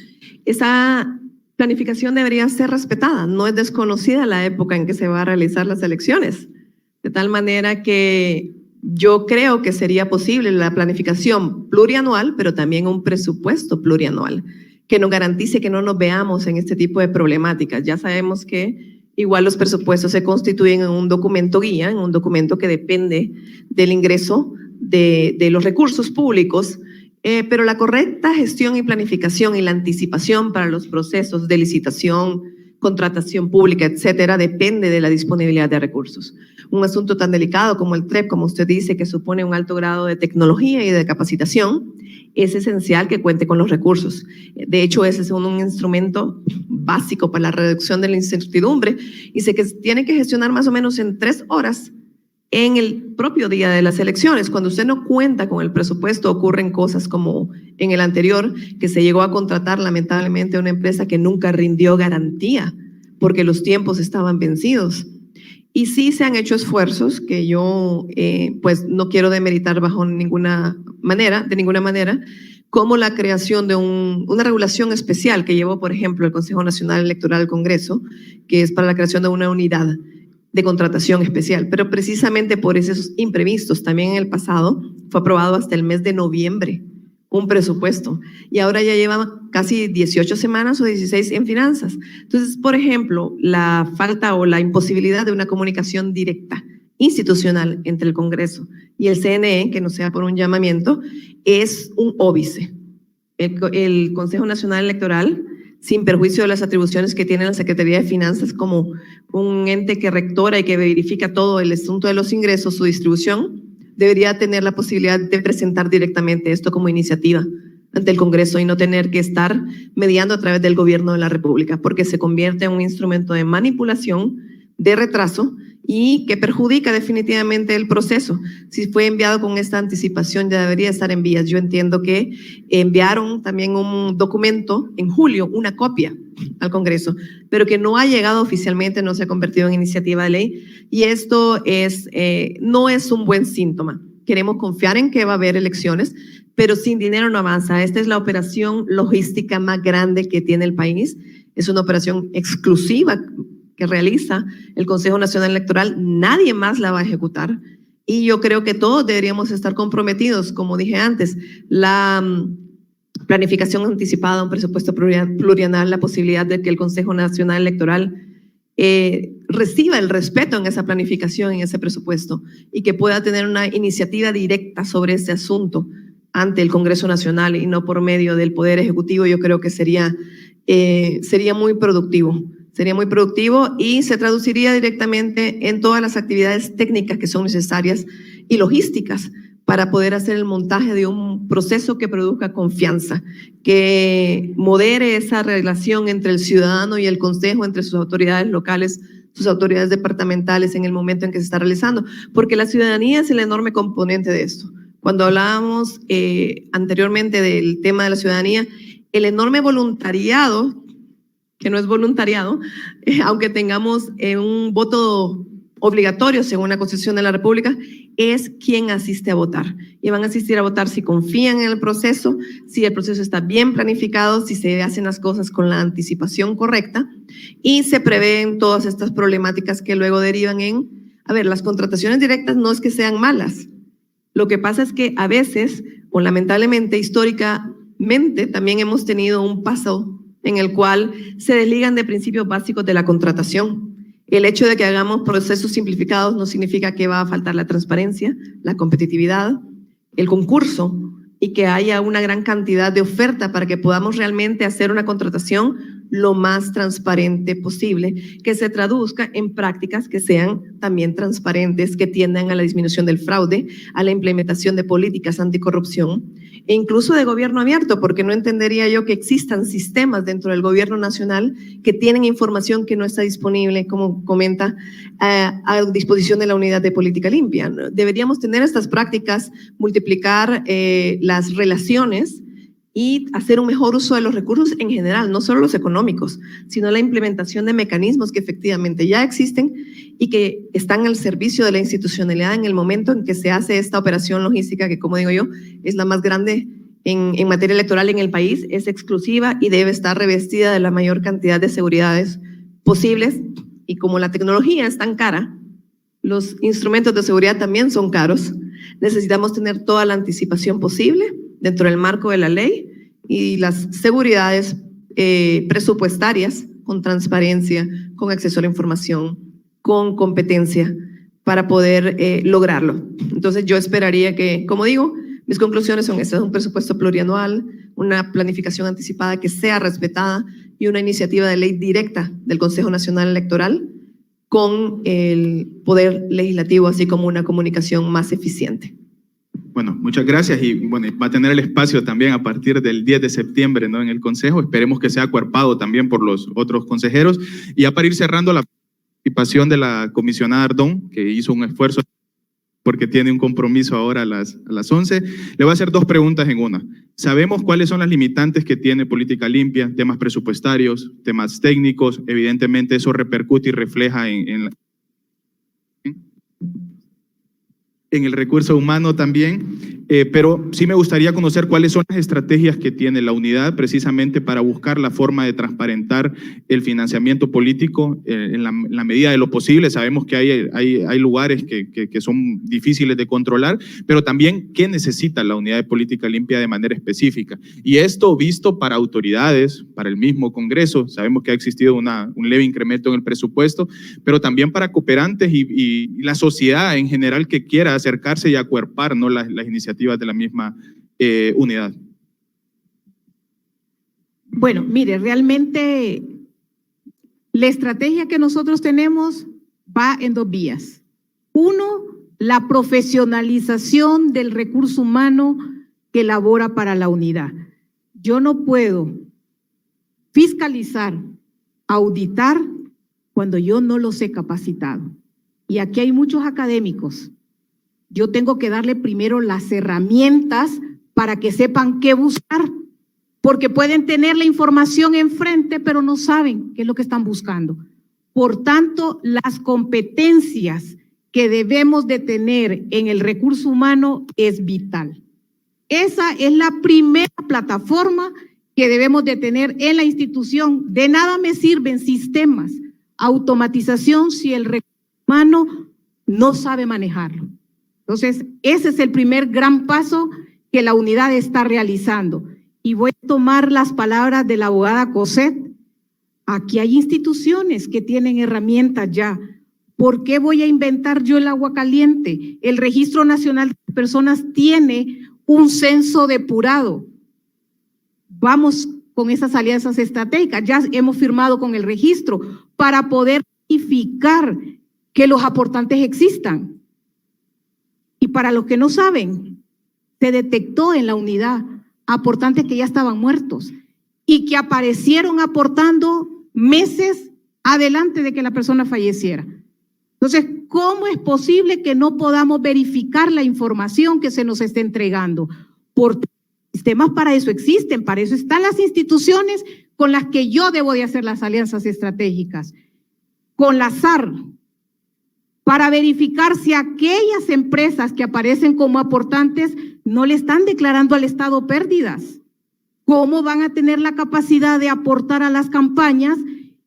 esa planificación debería ser respetada. No es desconocida la época en que se va a realizar las elecciones, de tal manera que yo creo que sería posible la planificación plurianual, pero también un presupuesto plurianual que nos garantice que no nos veamos en este tipo de problemáticas. Ya sabemos que igual los presupuestos se constituyen en un documento guía, en un documento que depende del ingreso de los recursos públicos, pero la correcta gestión y planificación y la anticipación para los procesos de licitación, contratación pública, etcétera, depende de la disponibilidad de recursos. Un asunto tan delicado como el TREP, como usted dice, que supone un alto grado de tecnología y de capacitación, es esencial que cuente con los recursos. De hecho, ese es un instrumento básico para la reducción de la incertidumbre y se tiene que gestionar más o menos en 3 horas en el propio día de las elecciones. Cuando usted no cuenta con el presupuesto, ocurren cosas como en el anterior, que se llegó a contratar lamentablemente a una empresa que nunca rindió garantía porque los tiempos estaban vencidos. Y sí se han hecho esfuerzos que yo pues no quiero demeritar bajo de ninguna manera, como la creación de una regulación especial que llevó, por ejemplo, el Consejo Nacional Electoral del Congreso, que es para la creación de una unidad de contratación especial, pero precisamente por esos imprevistos, también en el pasado fue aprobado hasta el mes de noviembre un presupuesto y ahora ya lleva casi 18 semanas o 16 en finanzas. Entonces, por ejemplo, la falta o la imposibilidad de una comunicación directa institucional entre el Congreso y el CNE, que no sea por un llamamiento, es un óbice. El Consejo Nacional Electoral, sin perjuicio de las atribuciones que tiene la Secretaría de Finanzas como un ente que rectora y que verifica todo el asunto de los ingresos, su distribución, debería tener la posibilidad de presentar directamente esto como iniciativa ante el Congreso y no tener que estar mediando a través del gobierno de la República, porque se convierte en un instrumento de manipulación, de retraso y que perjudica definitivamente el proceso. Si fue enviado con esta anticipación, ya debería estar en vías. Yo entiendo que enviaron también un documento en julio, una copia al Congreso, pero que no ha llegado oficialmente, no se ha convertido en iniciativa de ley, y esto no es un buen síntoma. Queremos confiar en que va a haber elecciones, pero sin dinero no avanza. Esta es la operación logística más grande que tiene el país. Es una operación exclusiva que realiza el Consejo Nacional Electoral. Nadie más la va a ejecutar. Y yo creo que todos deberíamos estar comprometidos, como dije antes, la planificación anticipada, un presupuesto plurianual, la posibilidad de que el Consejo Nacional Electoral reciba el respeto en esa planificación, en ese presupuesto, y que pueda tener una iniciativa directa sobre este asunto ante el Congreso Nacional y no por medio del Poder Ejecutivo. Yo creo que sería muy productivo. Sería muy productivo y se traduciría directamente en todas las actividades técnicas que son necesarias y logísticas para poder hacer el montaje de un proceso que produzca confianza, que modere esa relación entre el ciudadano y el Consejo, entre sus autoridades locales, sus autoridades departamentales en el momento en que se está realizando, porque la ciudadanía es el enorme componente de esto. Cuando hablábamos anteriormente del tema de la ciudadanía, el enorme voluntariado, que no es voluntariado, aunque tengamos un voto obligatorio según la Constitución de la República, es quien asiste a votar. Y van a asistir a votar si confían en el proceso, si el proceso está bien planificado, si se hacen las cosas con la anticipación correcta y se prevén todas estas problemáticas que luego derivan en, las contrataciones directas no es que sean malas. Lo que pasa es que a veces, o lamentablemente históricamente, también hemos tenido un paso en el cual se desligan de principios básicos de la contratación. El hecho de que hagamos procesos simplificados no significa que va a faltar la transparencia, la competitividad, el concurso y que haya una gran cantidad de oferta para que podamos realmente hacer una contratación lo más transparente posible, que se traduzca en prácticas que sean también transparentes, que tiendan a la disminución del fraude, a la implementación de políticas anticorrupción e incluso de gobierno abierto, porque no entendería yo que existan sistemas dentro del gobierno nacional que tienen información que no está disponible, como comenta, a disposición de la unidad de política limpia. Deberíamos tener estas prácticas, multiplicar las relaciones y hacer un mejor uso de los recursos en general, no solo los económicos, sino la implementación de mecanismos que efectivamente ya existen y que están al servicio de la institucionalidad en el momento en que se hace esta operación logística que, como digo yo, es la más grande en materia electoral en el país, es exclusiva y debe estar revestida de la mayor cantidad de seguridades posibles. Y como la tecnología es tan cara, los instrumentos de seguridad también son caros, necesitamos tener toda la anticipación posible dentro del marco de la ley y las seguridades presupuestarias con transparencia, con acceso a la información, con competencia para poder lograrlo. Entonces yo esperaría que, como digo, mis conclusiones son estas: un presupuesto plurianual, una planificación anticipada que sea respetada y una iniciativa de ley directa del Consejo Nacional Electoral con el Poder Legislativo, así como una comunicación más eficiente. Bueno, muchas gracias y bueno, va a tener el espacio también a partir del 10 de septiembre, ¿no? En el Consejo. Esperemos que sea acuerpado también por los otros consejeros. Y ya para ir cerrando, la participación de la comisionada Ardón, que hizo un esfuerzo porque tiene un compromiso ahora a las 11. Le voy a hacer dos preguntas en una. Sabemos cuáles son las limitantes que tiene Política Limpia, temas presupuestarios, temas técnicos. Evidentemente eso repercute y refleja en el recurso humano también, pero sí me gustaría conocer cuáles son las estrategias que tiene la unidad precisamente para buscar la forma de transparentar el financiamiento político en la medida de lo posible. Sabemos que hay lugares que son difíciles de controlar, pero también qué necesita la unidad de política limpia de manera específica. Y esto visto para autoridades, para el mismo Congreso, sabemos que ha existido un leve incremento en el presupuesto, pero también para cooperantes y la sociedad en general que quiera acercarse y acuerpar, ¿no?, las iniciativas de la misma unidad. Bueno, mire, realmente la estrategia que nosotros tenemos va en dos vías. Uno, la profesionalización del recurso humano que labora para la unidad. yo no puedo fiscalizar, auditar, cuando yo no los he capacitado. Y aquí hay muchos académicos. Yo tengo que darle primero las herramientas para que sepan qué buscar, porque pueden tener la información enfrente, pero no saben qué es lo que están buscando. Por tanto, las competencias que debemos de tener en el recurso humano es vital. Esa es la primera plataforma que debemos de tener en la institución. De nada me sirven sistemas, automatización, si el recurso humano no sabe manejarlo. Entonces, ese es el primer gran paso que la unidad está realizando. Y voy a tomar las palabras de la abogada Cosette. Aquí hay instituciones que tienen herramientas ya. ¿Por qué voy a inventar yo el agua caliente? El Registro Nacional de Personas tiene un censo depurado. Vamos con esas alianzas estratégicas. Ya hemos firmado con el registro para poder verificar que los aportantes existan. Y para los que no saben, se detectó en la unidad aportantes que ya estaban muertos y que aparecieron aportando meses adelante de que la persona falleciera. Entonces, ¿cómo es posible que no podamos verificar la información que se nos está entregando? Porque sistemas para eso existen, para eso están las instituciones con las que yo debo de hacer las alianzas estratégicas. Con la SAR, para verificar si aquellas empresas que aparecen como aportantes no le están declarando al Estado pérdidas. ¿Cómo van a tener la capacidad de aportar a las campañas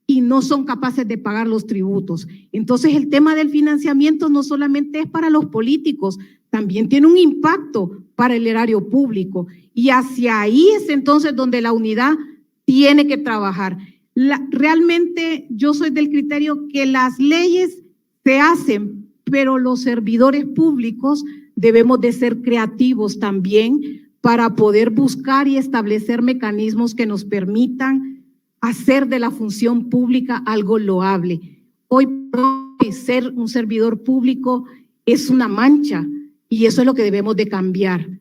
y no son capaces de pagar los tributos? Entonces, el tema del financiamiento no solamente es para los políticos, también tiene un impacto para el erario público. Y hacia ahí es entonces donde la unidad tiene que trabajar. Realmente yo soy del criterio que las leyes se hacen, pero los servidores públicos debemos de ser creativos también para poder buscar y establecer mecanismos que nos permitan hacer de la función pública algo loable. Hoy ser un servidor público es una mancha y eso es lo que debemos de cambiar.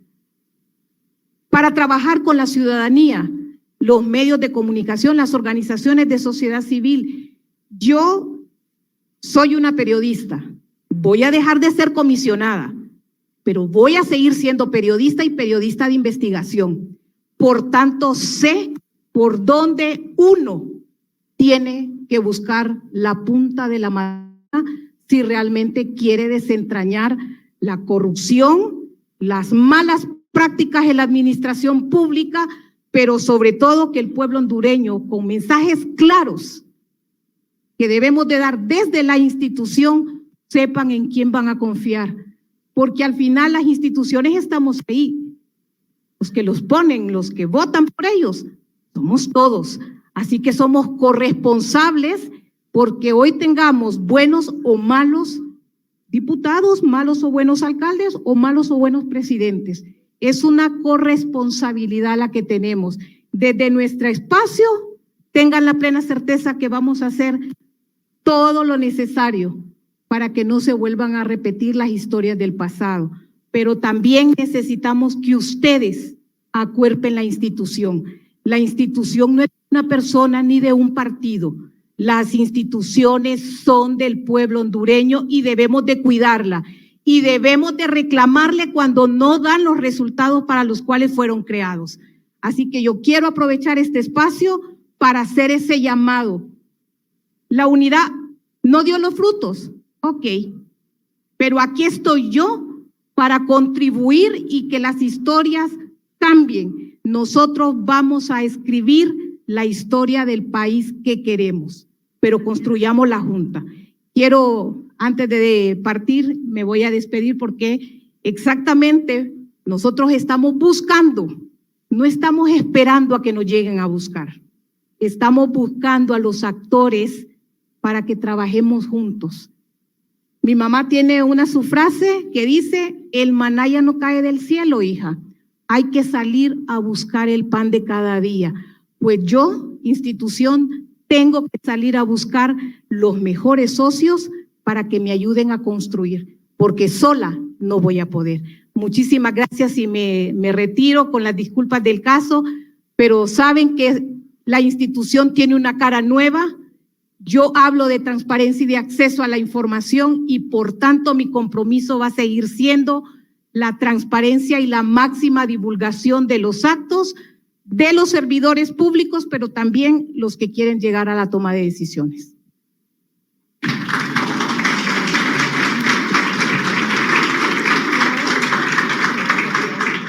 Para trabajar con la ciudadanía, los medios de comunicación, las organizaciones de sociedad civil, yo soy una periodista, voy a dejar de ser comisionada, pero voy a seguir siendo periodista y periodista de investigación. Por tanto, sé por dónde uno tiene que buscar la punta de la mano si realmente quiere desentrañar la corrupción, las malas prácticas en la administración pública, pero sobre todo que el pueblo hondureño, con mensajes claros que debemos de dar desde la institución, sepan en quién van a confiar. Porque al final las instituciones estamos ahí. Los que los ponen, los que votan por ellos, somos todos. Así que somos corresponsables porque hoy tengamos buenos o malos diputados, malos o buenos alcaldes o malos o buenos presidentes. Es una corresponsabilidad la que tenemos. Desde nuestro espacio, tengan la plena certeza que vamos a hacer todo lo necesario para que no se vuelvan a repetir las historias del pasado. Pero también necesitamos que ustedes acuerpen la institución. La institución no es de una persona ni de un partido. Las instituciones son del pueblo hondureño y debemos de cuidarla. Y debemos de reclamarle cuando no dan los resultados para los cuales fueron creados. Así que yo quiero aprovechar este espacio para hacer ese llamado. La unidad no dio los frutos, ok, pero aquí estoy yo para contribuir y que las historias cambien. Nosotros vamos a escribir la historia del país que queremos, pero construyamos la Junta. Quiero, antes de partir, me voy a despedir porque exactamente nosotros estamos buscando, no estamos esperando a que nos lleguen a buscar. Estamos buscando a los actores para que trabajemos juntos. Mi mamá tiene su frase que dice, el maná ya no cae del cielo, hija. Hay que salir a buscar el pan de cada día. Pues yo, institución, tengo que salir a buscar los mejores socios para que me ayuden a construir, porque sola no voy a poder. Muchísimas gracias y me retiro con las disculpas del caso, pero saben que la institución tiene una cara nueva. Yo hablo de transparencia y de acceso a la información y por tanto mi compromiso va a seguir siendo la transparencia y la máxima divulgación de los actos de los servidores públicos, pero también los que quieren llegar a la toma de decisiones.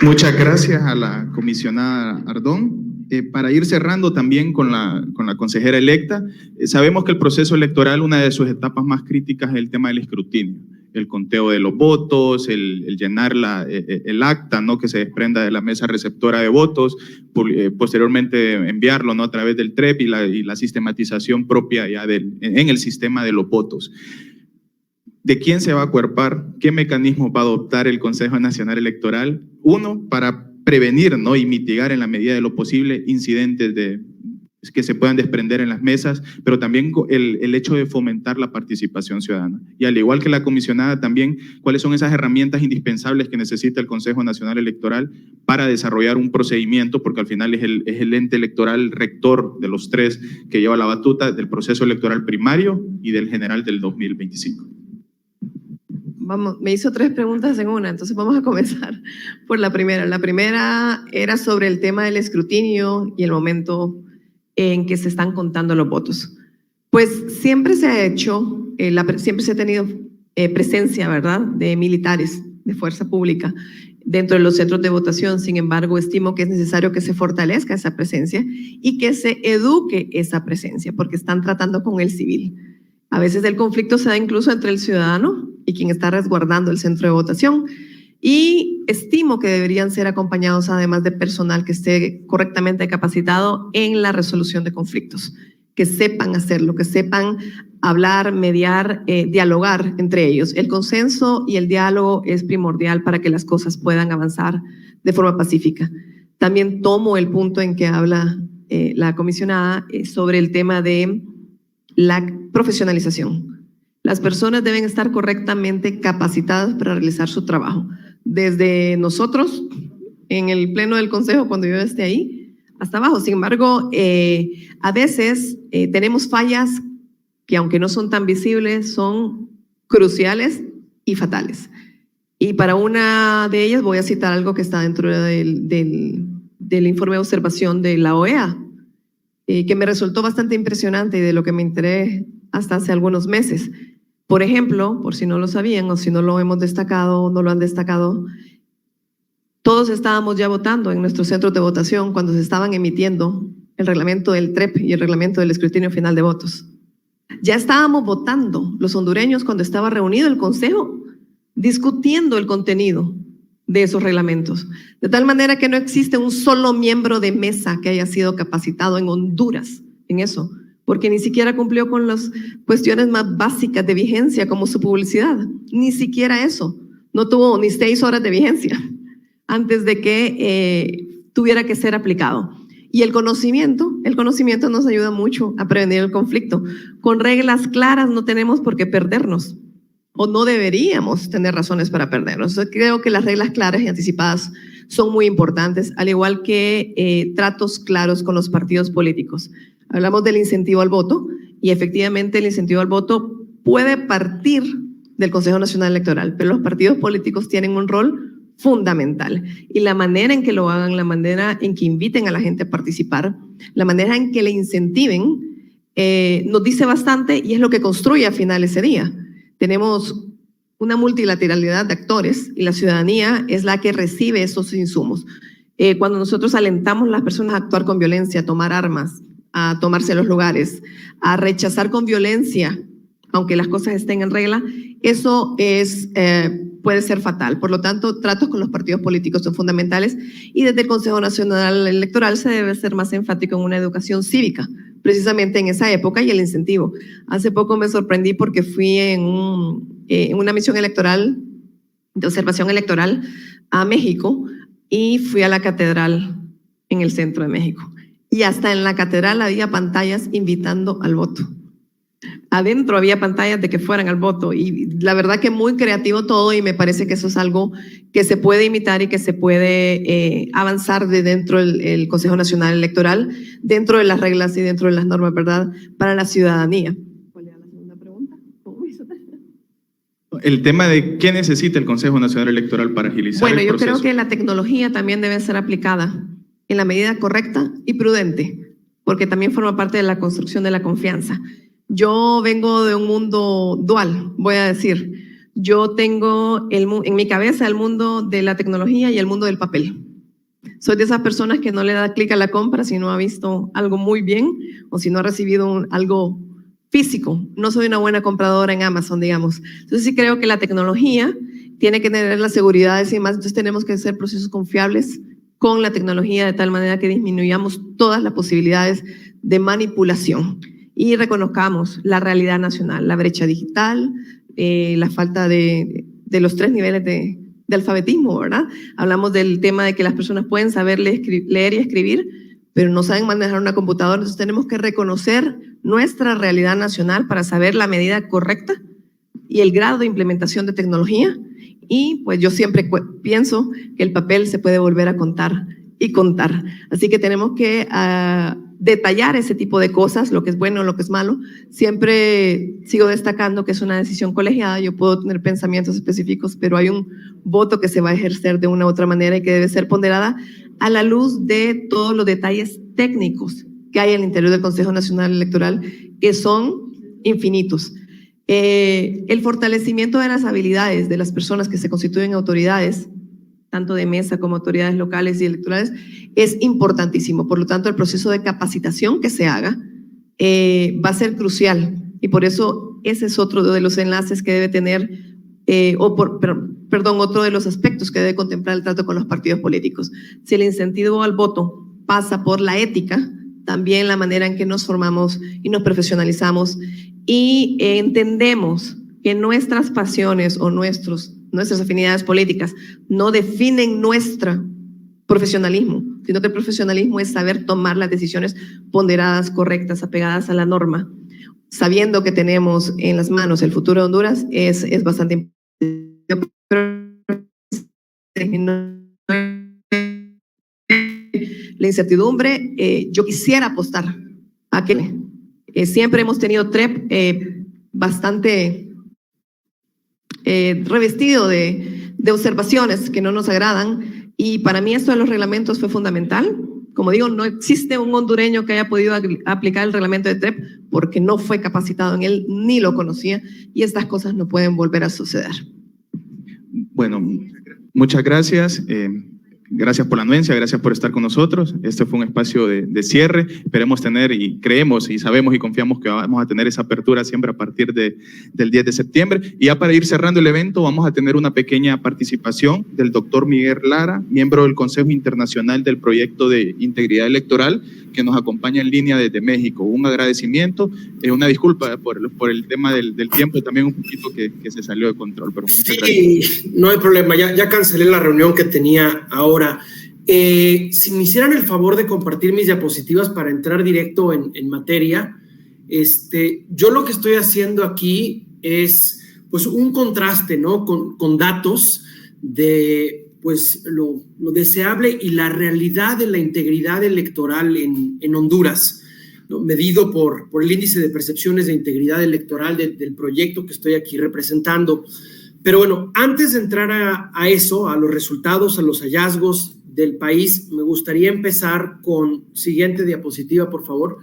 Muchas gracias a la comisionada Ardón. Para ir cerrando también con la consejera electa, sabemos que el proceso electoral, una de sus etapas más críticas es el tema del escrutinio, el conteo de los votos, el llenar el acta, ¿no?, que se desprenda de la mesa receptora de votos, posteriormente enviarlo, ¿no?, a través del TREP y la sistematización propia ya en el sistema de los votos. ¿De quién se va a acuerpar? ¿Qué mecanismos va a adoptar el Consejo Nacional Electoral? Uno, para prevenir, ¿no?, y mitigar en la medida de lo posible incidentes que se puedan desprender en las mesas, pero también el hecho de fomentar la participación ciudadana. Y al igual que la comisionada también, ¿cuáles son esas herramientas indispensables que necesita el Consejo Nacional Electoral para desarrollar un procedimiento? Porque al final es el ente electoral rector de los tres que lleva la batuta del proceso electoral primario y del general del 2025. Vamos, me hizo 3 preguntas en una, entonces vamos a comenzar por la primera. La primera era sobre el tema del escrutinio y el momento en que se están contando los votos. Pues siempre se ha hecho, siempre se ha tenido presencia, ¿verdad?, de militares, de fuerza pública dentro de los centros de votación. Sin embargo, estimo que es necesario que se fortalezca esa presencia y que se eduque esa presencia, porque están tratando con el civil. A veces el conflicto se da incluso entre el ciudadano y quien está resguardando el centro de votación. Y estimo que deberían ser acompañados además de personal que esté correctamente capacitado en la resolución de conflictos, que sepan hacerlo, que sepan hablar, mediar, dialogar entre ellos. El consenso y el diálogo es primordial para que las cosas puedan avanzar de forma pacífica. También tomo el punto en que habla la comisionada sobre el tema de la profesionalización. Las personas deben estar correctamente capacitadas para realizar su trabajo. Desde nosotros, en el pleno del consejo, cuando yo esté ahí, hasta abajo. Sin embargo, a veces tenemos fallas que, aunque no son tan visibles, son cruciales y fatales. Y para una de ellas voy a citar algo que está dentro del informe de observación de la OEA, que me resultó bastante impresionante y de lo que me enteré hasta hace algunos meses. Por ejemplo, por si no lo sabían o si no lo hemos destacado o no lo han destacado, todos estábamos ya votando en nuestros centros de votación cuando se estaban emitiendo el reglamento del TREP y el reglamento del escrutinio final de votos. Ya estábamos votando los hondureños cuando estaba reunido el consejo discutiendo el contenido de esos reglamentos. De tal manera que no existe un solo miembro de mesa que haya sido capacitado en Honduras en eso, porque ni siquiera cumplió con las cuestiones más básicas de vigencia como su publicidad. Ni siquiera eso. No tuvo ni 6 horas de vigencia antes de que tuviera que ser aplicado. Y el conocimiento nos ayuda mucho a prevenir el conflicto. Con reglas claras no tenemos por qué perdernos, o no deberíamos tener razones para perdernos. Creo que las reglas claras y anticipadas son muy importantes, al igual que tratos claros con los partidos políticos. Hablamos del incentivo al voto y efectivamente el incentivo al voto puede partir del Consejo Nacional Electoral, pero los partidos políticos tienen un rol fundamental y la manera en que lo hagan, la manera en que inviten a la gente a participar, la manera en que le incentiven, nos dice bastante y es lo que construye al final ese día. Tenemos una multilateralidad de actores y la ciudadanía es la que recibe esos insumos. Cuando nosotros alentamos a las personas a actuar con violencia, a tomar armas, a tomarse los lugares, a rechazar con violencia, aunque las cosas estén en regla, eso puede ser fatal. Por lo tanto, tratos con los partidos políticos son fundamentales y desde el Consejo Nacional Electoral se debe ser más enfático en una educación cívica, precisamente en esa época y el incentivo. Hace poco me sorprendí porque fui en una misión electoral, de observación electoral a México y fui a la catedral en el centro de México. Y hasta en la catedral había pantallas invitando al voto. adentro había pantallas de que fueran al voto, y la verdad que muy creativo todo, y me parece que eso es algo que se puede imitar y que se puede avanzar de dentro del Consejo Nacional Electoral, dentro de las reglas y dentro de las normas, ¿verdad?, para la ciudadanía. ¿Cuál era la segunda pregunta? El tema de qué necesita el Consejo Nacional Electoral para agilizar el proceso. Bueno, yo creo que la tecnología también debe ser aplicada en la medida correcta y prudente, porque también forma parte de la construcción de la confianza. Yo vengo de un mundo dual, voy a decir. Yo tengo en mi cabeza el mundo de la tecnología y el mundo del papel. Soy de esas personas que no le da clic a la compra si no ha visto algo muy bien o si no ha recibido algo físico. No soy una buena compradora en Amazon, digamos. Entonces sí creo que la tecnología tiene que tener las seguridades y demás. Entonces tenemos que hacer procesos confiables con la tecnología de tal manera que disminuyamos todas las posibilidades de manipulación y reconozcamos la realidad nacional, la brecha digital, la falta de los 3 niveles de alfabetismo, ¿verdad? Hablamos del tema de que las personas pueden saber leer y escribir, pero no saben manejar una computadora. Entonces tenemos que reconocer nuestra realidad nacional para saber la medida correcta y el grado de implementación de tecnología. Y pues yo siempre pienso que el papel se puede volver a contar y contar. Así que tenemos que detallar ese tipo de cosas, lo que es bueno, lo que es malo. Siempre sigo destacando que es una decisión colegiada. Yo puedo tener pensamientos específicos, pero hay un voto que se va a ejercer de una u otra manera y que debe ser ponderada a la luz de todos los detalles técnicos que hay en el interior del Consejo Nacional Electoral, que son infinitos. El fortalecimiento de las habilidades de las personas que se constituyen autoridades, tanto de mesa como autoridades locales y electorales, es importantísimo. Por lo tanto, el proceso de capacitación que se haga va a ser crucial, y por eso ese es otro de los enlaces que debe tener, otro de los aspectos que debe contemplar el trato con los partidos políticos. Si el incentivo al voto pasa por la ética, también la manera en que nos formamos y nos profesionalizamos y entendemos que nuestras pasiones o nuestras afinidades políticas no definen nuestro profesionalismo, sino que el profesionalismo es saber tomar las decisiones ponderadas, correctas, apegadas a la norma, sabiendo que tenemos en las manos el futuro de Honduras. Es bastante importante. La incertidumbre, yo quisiera apostar a que siempre hemos tenido TREP bastante revestido de observaciones que no nos agradan, y para mí esto de los reglamentos fue fundamental. Como digo, no existe un hondureño que haya podido aplicar el reglamento de TREP porque no fue capacitado en él ni lo conocía, y estas cosas no pueden volver a suceder. Bueno, muchas gracias. Gracias por la anuencia, gracias por estar con nosotros. Este fue un espacio de cierre. Esperemos tener, y creemos y sabemos y confiamos que vamos a tener esa apertura siempre a partir del 10 de septiembre. Y ya para ir cerrando el evento, vamos a tener una pequeña participación del doctor Miguel Lara, miembro del Consejo Internacional del Proyecto de Integridad Electoral, que nos acompaña en línea desde México. Un agradecimiento, una disculpa por el tema del tiempo, también un poquito que se salió de control, pero muchas gracias. No hay problema, ya cancelé la reunión que tenía ahora. Si me hicieran el favor de compartir mis diapositivas para entrar directo en materia, yo lo que estoy haciendo aquí es pues un contraste, ¿no? con datos de pues lo deseable y la realidad de la integridad electoral en Honduras, ¿no? Medido por el índice de percepciones de integridad electoral del proyecto que estoy aquí representando. Pero bueno, antes de entrar a eso, a los resultados, a los hallazgos del país, me gustaría empezar con, siguiente diapositiva, por favor,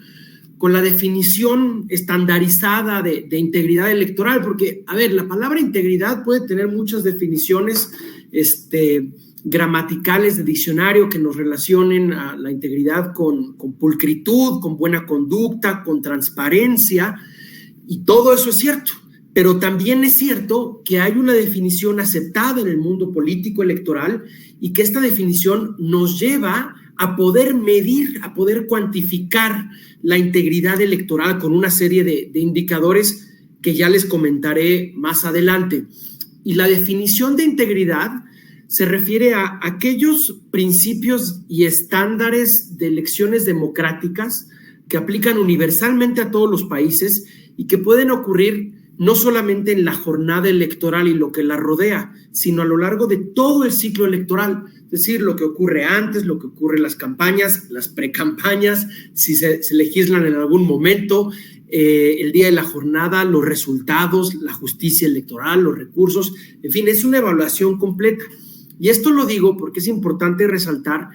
con la definición estandarizada de integridad electoral, porque, a ver, la palabra integridad puede tener muchas definiciones gramaticales de diccionario que nos relacionen a la integridad con pulcritud, con buena conducta, con transparencia, y todo eso es cierto. Pero también es cierto que hay una definición aceptada en el mundo político electoral y que esta definición nos lleva a poder medir, a poder cuantificar la integridad electoral con una serie de indicadores que ya les comentaré más adelante. Y la definición de integridad se refiere a aquellos principios y estándares de elecciones democráticas que aplican universalmente a todos los países y que pueden ocurrir no solamente en la jornada electoral y lo que la rodea, sino a lo largo de todo el ciclo electoral. Es decir, lo que ocurre antes, lo que ocurre en las campañas, las precampañas, si se legislan en algún momento, el día de la jornada, los resultados, la justicia electoral, los recursos, en fin, es una evaluación completa. Y esto lo digo porque es importante resaltar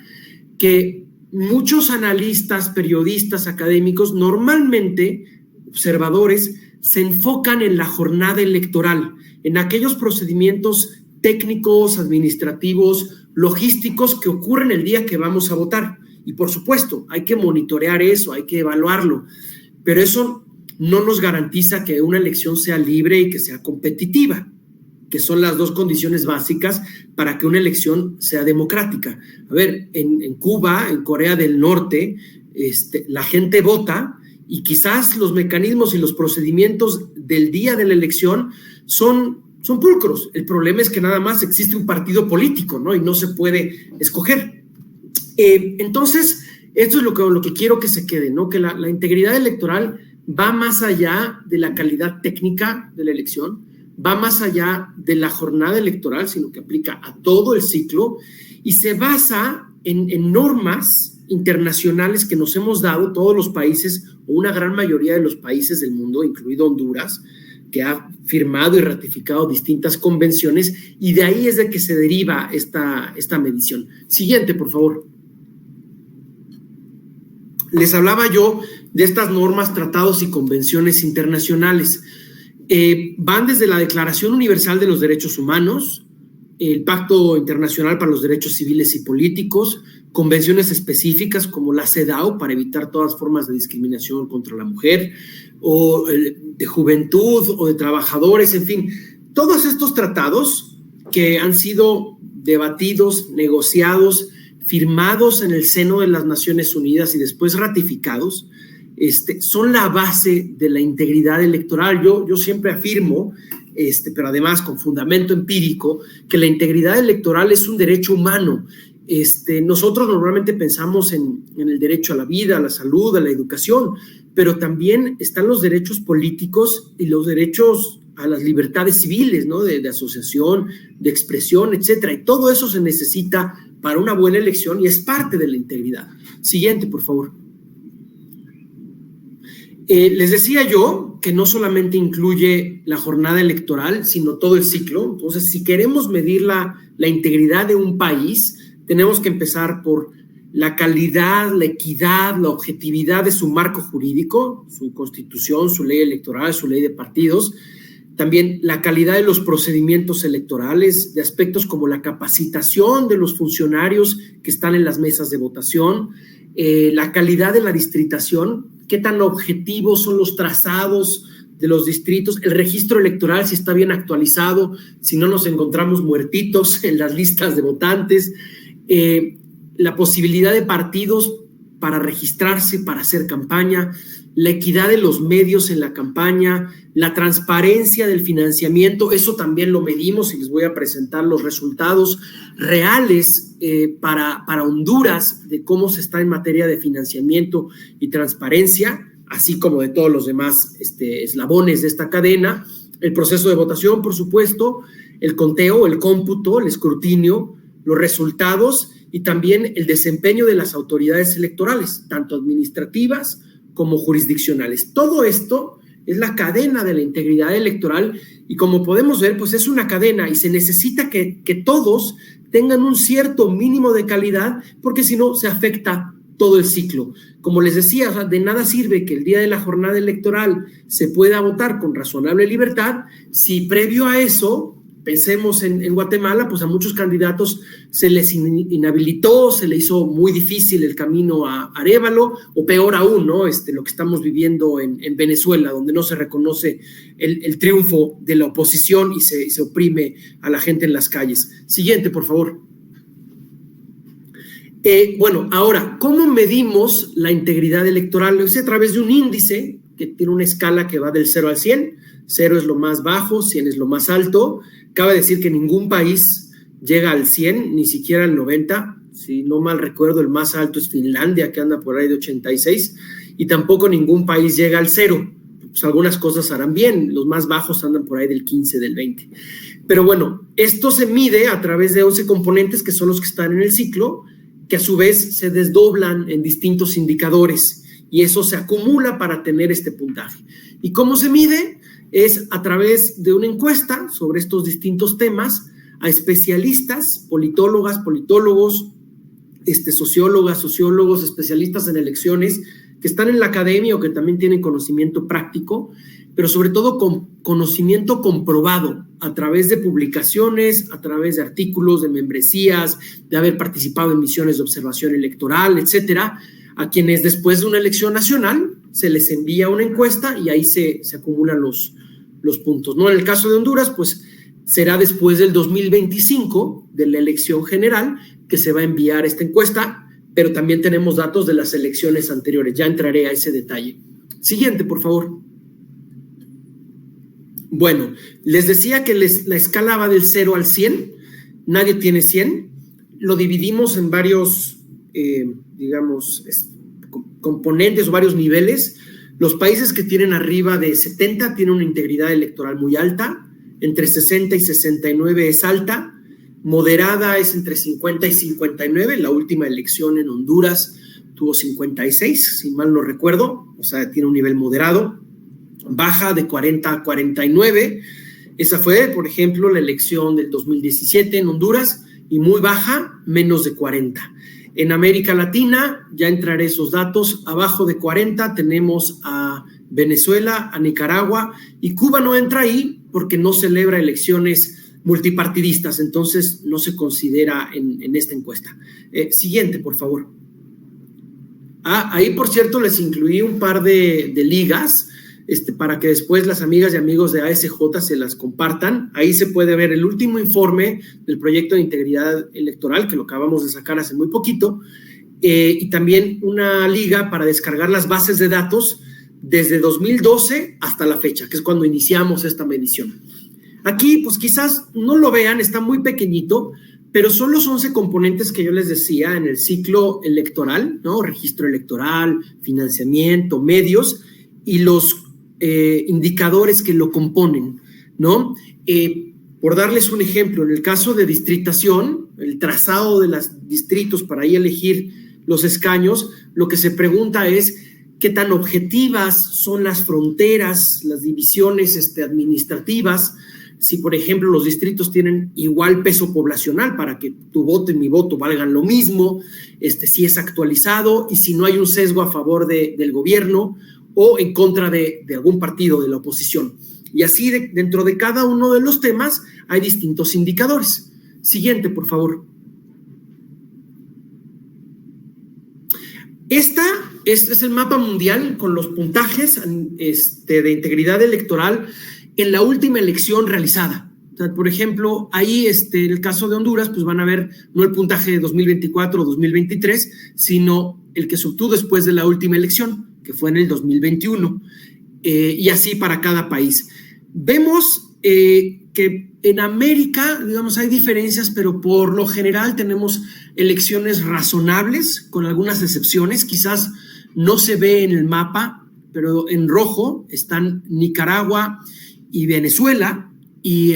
que muchos analistas, periodistas, académicos, normalmente observadores, se enfocan en la jornada electoral, en aquellos procedimientos técnicos, administrativos, logísticos que ocurren el día que vamos a votar. Y por supuesto, hay que monitorear eso, hay que evaluarlo, pero eso no nos garantiza que una elección sea libre y que sea competitiva, que son las dos condiciones básicas para que una elección sea democrática. A ver, en Cuba, en Corea del Norte, la gente vota y quizás los mecanismos y los procedimientos del día de la elección son pulcros. El problema es que nada más existe un partido político, ¿no? Y no se puede escoger. Entonces, esto es lo que quiero que se quede, ¿no? Que la integridad electoral va más allá de la calidad técnica de la elección, va más allá de la jornada electoral, sino que aplica a todo el ciclo y se basa en normas internacionales que nos hemos dado todos los países, o una gran mayoría de los países del mundo, incluido Honduras, que ha firmado y ratificado distintas convenciones, y de ahí es de que se deriva esta medición. Siguiente, por favor. Les hablaba yo de estas normas, tratados y convenciones internacionales. Van desde la Declaración Universal de los Derechos Humanos, el Pacto Internacional para los Derechos Civiles y Políticos, convenciones específicas como la CEDAW para evitar todas formas de discriminación contra la mujer, o de juventud o de trabajadores, en fin, todos estos tratados que han sido debatidos, negociados, firmados en el seno de las Naciones Unidas y después ratificados, son la base de la integridad electoral. Yo siempre afirmo, pero además con fundamento empírico, que la integridad electoral es un derecho humano. Nosotros normalmente pensamos en el derecho a la vida, a la salud, a la educación, pero también están los derechos políticos y los derechos a las libertades civiles, ¿no? De asociación, de expresión, etcétera. Y todo eso se necesita para una buena elección y es parte de la integridad. Siguiente, por favor. Les decía yo que no solamente incluye la jornada electoral, sino todo el ciclo. Entonces, si queremos medir la integridad de un país, tenemos que empezar por la calidad, la equidad, la objetividad de su marco jurídico, su constitución, su ley electoral, su ley de partidos. También la calidad de los procedimientos electorales, de aspectos como la capacitación de los funcionarios que están en las mesas de votación, la calidad de la distritación, qué tan objetivos son los trazados de los distritos, el registro electoral, si está bien actualizado, si no nos encontramos muertitos en las listas de votantes, la posibilidad de partidos para registrarse, para hacer campaña, la equidad de los medios en la campaña, la transparencia del financiamiento, eso también lo medimos y les voy a presentar los resultados reales para Honduras de cómo se está en materia de financiamiento y transparencia, así como de todos los demás eslabones de esta cadena, el proceso de votación, por supuesto, el conteo, el cómputo, el escrutinio, los resultados y también el desempeño de las autoridades electorales, tanto administrativas como jurisdiccionales. Todo esto es la cadena de la integridad electoral y como podemos ver, pues es una cadena y se necesita que todos tengan un cierto mínimo de calidad porque si no se afecta todo el ciclo. Como les decía, de nada sirve que el día de la jornada electoral se pueda votar con razonable libertad si previo a eso, pensemos en Guatemala, pues a muchos candidatos se les inhabilitó, se le hizo muy difícil el camino a Arévalo, o peor aún, ¿no? Lo que estamos viviendo en Venezuela, donde no se reconoce el triunfo de la oposición y se oprime a la gente en las calles. Siguiente, por favor. Bueno, ahora, ¿cómo medimos la integridad electoral? Lo hice a través de un índice que tiene una escala que va del 0 al 100. 0 es lo más bajo, 100 es lo más alto. Cabe decir que ningún país llega al 100, ni siquiera al 90. Si no mal recuerdo, el más alto es Finlandia, que anda por ahí de 86. y tampoco ningún país llega al 0. Pues algunas cosas harán bien, los más bajos andan por ahí del 15, del 20. Pero bueno, esto se mide a través de 11 componentes que son los que están en el ciclo, que a su vez se desdoblan en distintos indicadores y eso se acumula para tener este puntaje. ¿Y cómo se mide? Es a través de una encuesta sobre estos distintos temas a especialistas, politólogas, politólogos, sociólogas, sociólogos, especialistas en elecciones que están en la academia o que también tienen conocimiento práctico, pero sobre todo con conocimiento comprobado a través de publicaciones, a través de artículos, de membresías, de haber participado en misiones de observación electoral, etcétera, a quienes después de una elección nacional se les envía una encuesta y ahí se acumulan los puntos, ¿no? En el caso de Honduras, pues será después del 2025, de la elección general, que se va a enviar esta encuesta, pero también tenemos datos de las elecciones anteriores. Ya entraré a ese detalle. Siguiente, por favor. Bueno, les decía que la escala va del 0 al 100. Nadie tiene 100. Lo dividimos en varios, componentes o varios niveles. Los países que tienen arriba de 70 tienen una integridad electoral muy alta. Entre 60 y 69 es alta. Moderada es entre 50 y 59. La última elección en Honduras tuvo 56, si mal no recuerdo. O sea, tiene un nivel moderado. Baja de 40 a 49. Esa fue, por ejemplo, la elección del 2017 en Honduras. Y muy baja, menos de 40. En América Latina, ya entraré esos datos, abajo de 40 tenemos a Venezuela, a Nicaragua, y Cuba no entra ahí porque no celebra elecciones multipartidistas, entonces no se considera en esta encuesta. Siguiente, por favor. Ahí, por cierto, les incluí un par de ligas para que después las amigas y amigos de ASJ se las compartan. Ahí se puede ver el último informe del proyecto de integridad electoral, que lo acabamos de sacar hace muy poquito, y también una liga para descargar las bases de datos desde 2012 hasta la fecha, que es cuando iniciamos esta medición. Aquí, pues quizás no lo vean, está muy pequeñito, pero son los 11 componentes que yo les decía en el ciclo electoral, ¿no? Registro electoral, financiamiento, medios y los indicadores que lo componen, ¿no? Por darles un ejemplo, en el caso de distritación, el trazado de los distritos para ahí elegir los escaños, lo que se pregunta es qué tan objetivas son las fronteras, las divisiones administrativas, si por ejemplo los distritos tienen igual peso poblacional para que tu voto y mi voto valgan lo mismo, si es actualizado y si no hay un sesgo a favor del gobierno o en contra de algún partido de la oposición. Y así dentro de cada uno de los temas hay distintos indicadores. Siguiente, por favor. Este es el mapa mundial con los puntajes de integridad electoral en la última elección realizada. O sea, por ejemplo, ahí en el caso de Honduras, pues van a ver no el puntaje de 2024 o 2023, sino el que se obtuvo después de la última elección, que fue en el 2021, y así para cada país. Vemos que en América, digamos, hay diferencias, pero por lo general tenemos elecciones razonables, con algunas excepciones. Quizás no se ve en el mapa, pero en rojo están Nicaragua y Venezuela, y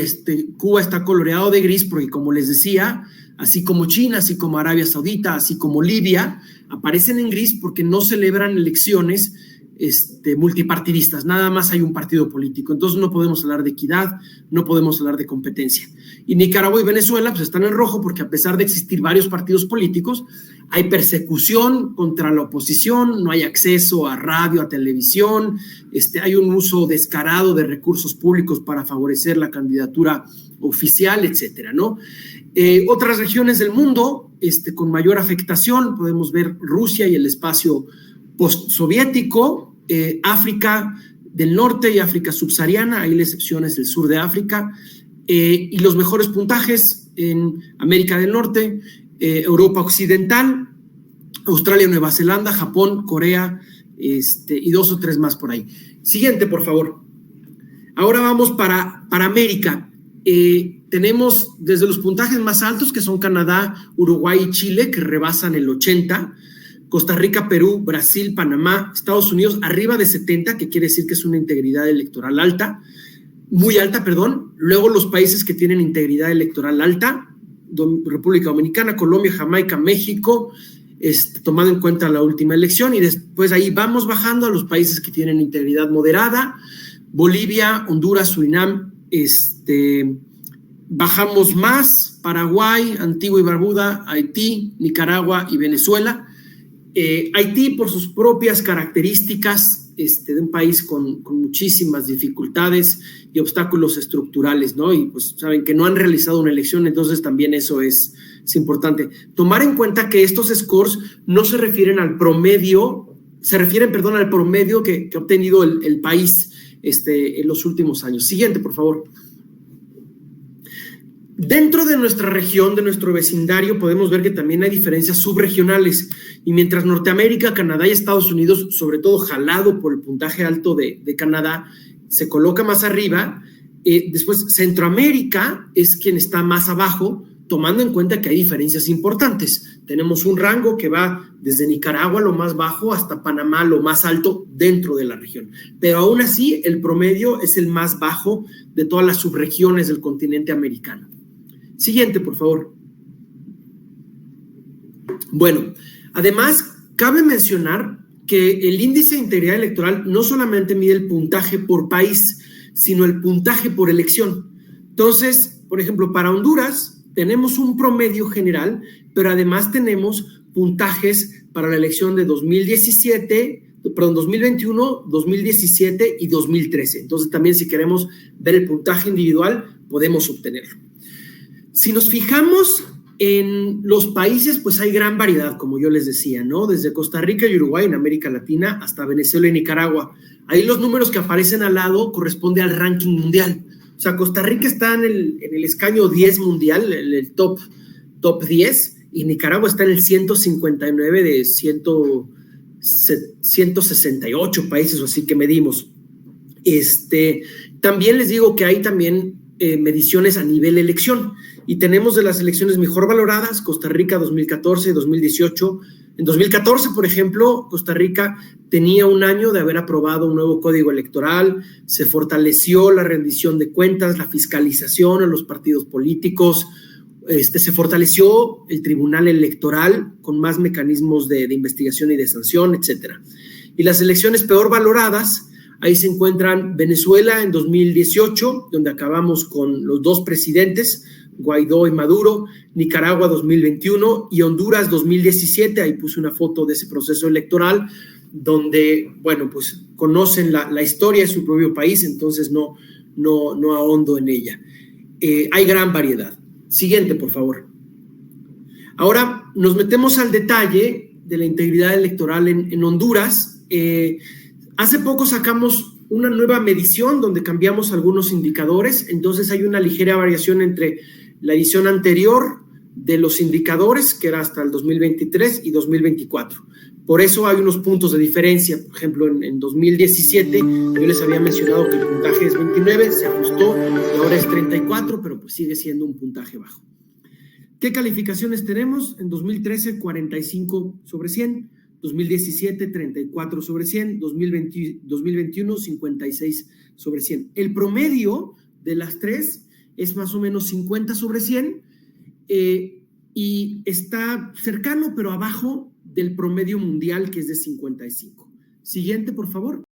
Cuba está coloreado de gris, porque como les decía, así como China, así como Arabia Saudita, así como Libia, aparecen en gris porque no celebran elecciones multipartidistas, nada más hay un partido político, entonces no podemos hablar de equidad, no podemos hablar de competencia. Y Nicaragua y Venezuela pues están en rojo porque a pesar de existir varios partidos políticos, hay persecución contra la oposición, no hay acceso a radio, a televisión, hay un uso descarado de recursos públicos para favorecer la candidatura oficial, etcétera, ¿no? Otras regiones del mundo con mayor afectación, podemos ver Rusia y el espacio postsoviético, África del Norte y África subsahariana, ahí la excepción es del sur de África, y los mejores puntajes en América del Norte, Europa Occidental, Australia, Nueva Zelanda, Japón, Corea, y 2 o 3 más por ahí. Siguiente, por favor. Ahora vamos para América. Tenemos desde los puntajes más altos, que son Canadá, Uruguay y Chile, que rebasan el 80, Costa Rica, Perú, Brasil, Panamá, Estados Unidos, arriba de 70, que quiere decir que es una integridad electoral alta, muy alta, perdón. Luego los países que tienen integridad electoral alta, República Dominicana, Colombia, Jamaica, México, tomando en cuenta la última elección, y después ahí vamos bajando a los países que tienen integridad moderada, Bolivia, Honduras, Surinam, bajamos más, Paraguay, Antigua y Barbuda, Haití, Nicaragua y Venezuela. Haití, por sus propias características, de un país con muchísimas dificultades y obstáculos estructurales, ¿no? Y pues saben que no han realizado una elección, entonces también eso es importante. Tomar en cuenta que estos scores no se refieren al promedio, al promedio que ha obtenido el país en los últimos años. Siguiente, por favor. Dentro de nuestra región, de nuestro vecindario, podemos ver que también hay diferencias subregionales, y mientras Norteamérica, Canadá y Estados Unidos, sobre todo jalado por el puntaje alto de Canadá, se coloca más arriba, después Centroamérica es quien está más abajo, tomando en cuenta que hay diferencias importantes. Tenemos un rango que va desde Nicaragua, lo más bajo, hasta Panamá, lo más alto dentro de la región. Pero aún así, el promedio es el más bajo de todas las subregiones del continente americano. Siguiente, por favor. Bueno, además, cabe mencionar que el índice de integridad electoral no solamente mide el puntaje por país, sino el puntaje por elección. Entonces, por ejemplo, para Honduras tenemos un promedio general, pero además tenemos puntajes para la elección de 2021, 2017 y 2013. Entonces, también si queremos ver el puntaje individual, podemos obtenerlo. Si nos fijamos en los países, pues hay gran variedad, como yo les decía, ¿no? Desde Costa Rica y Uruguay en América Latina hasta Venezuela y Nicaragua. Ahí los números que aparecen al lado corresponden al ranking mundial. O sea, Costa Rica está en el escaño 10 mundial, en el top 10, y Nicaragua está en el 159 de 168 países o así que medimos. También les digo que hay también mediciones a nivel elección, y tenemos de las elecciones mejor valoradas, Costa Rica 2014 y 2018. En 2014, por ejemplo, Costa Rica tenía un año de haber aprobado un nuevo código electoral, se fortaleció la rendición de cuentas, la fiscalización a los partidos políticos, se fortaleció el tribunal electoral con más mecanismos de investigación y de sanción, etcétera. Y las elecciones peor valoradas, ahí se encuentran Venezuela en 2018, donde acabamos con los dos presidentes, Guaidó y Maduro, Nicaragua 2021 y Honduras 2017. Ahí puse una foto de ese proceso electoral donde, bueno, pues conocen la historia de su propio país, entonces no ahondo en ella. Hay gran variedad. Siguiente, por favor. Ahora nos metemos al detalle de la integridad electoral en Honduras. Hace poco sacamos una nueva medición donde cambiamos algunos indicadores, entonces hay una ligera variación entre la edición anterior de los indicadores, que era hasta el 2023 y 2024. Por eso hay unos puntos de diferencia. Por ejemplo, en 2017 yo les había mencionado que el puntaje es 29, se ajustó y ahora es 34, pero pues sigue siendo un puntaje bajo. ¿Qué calificaciones tenemos? En 2013, 45 sobre 100, 2017, 34 sobre 100, 2021, 56 sobre 100. El promedio de las tres es más o menos 50 sobre 100 y está cercano, pero abajo del promedio mundial, que es de 55. Siguiente, por favor.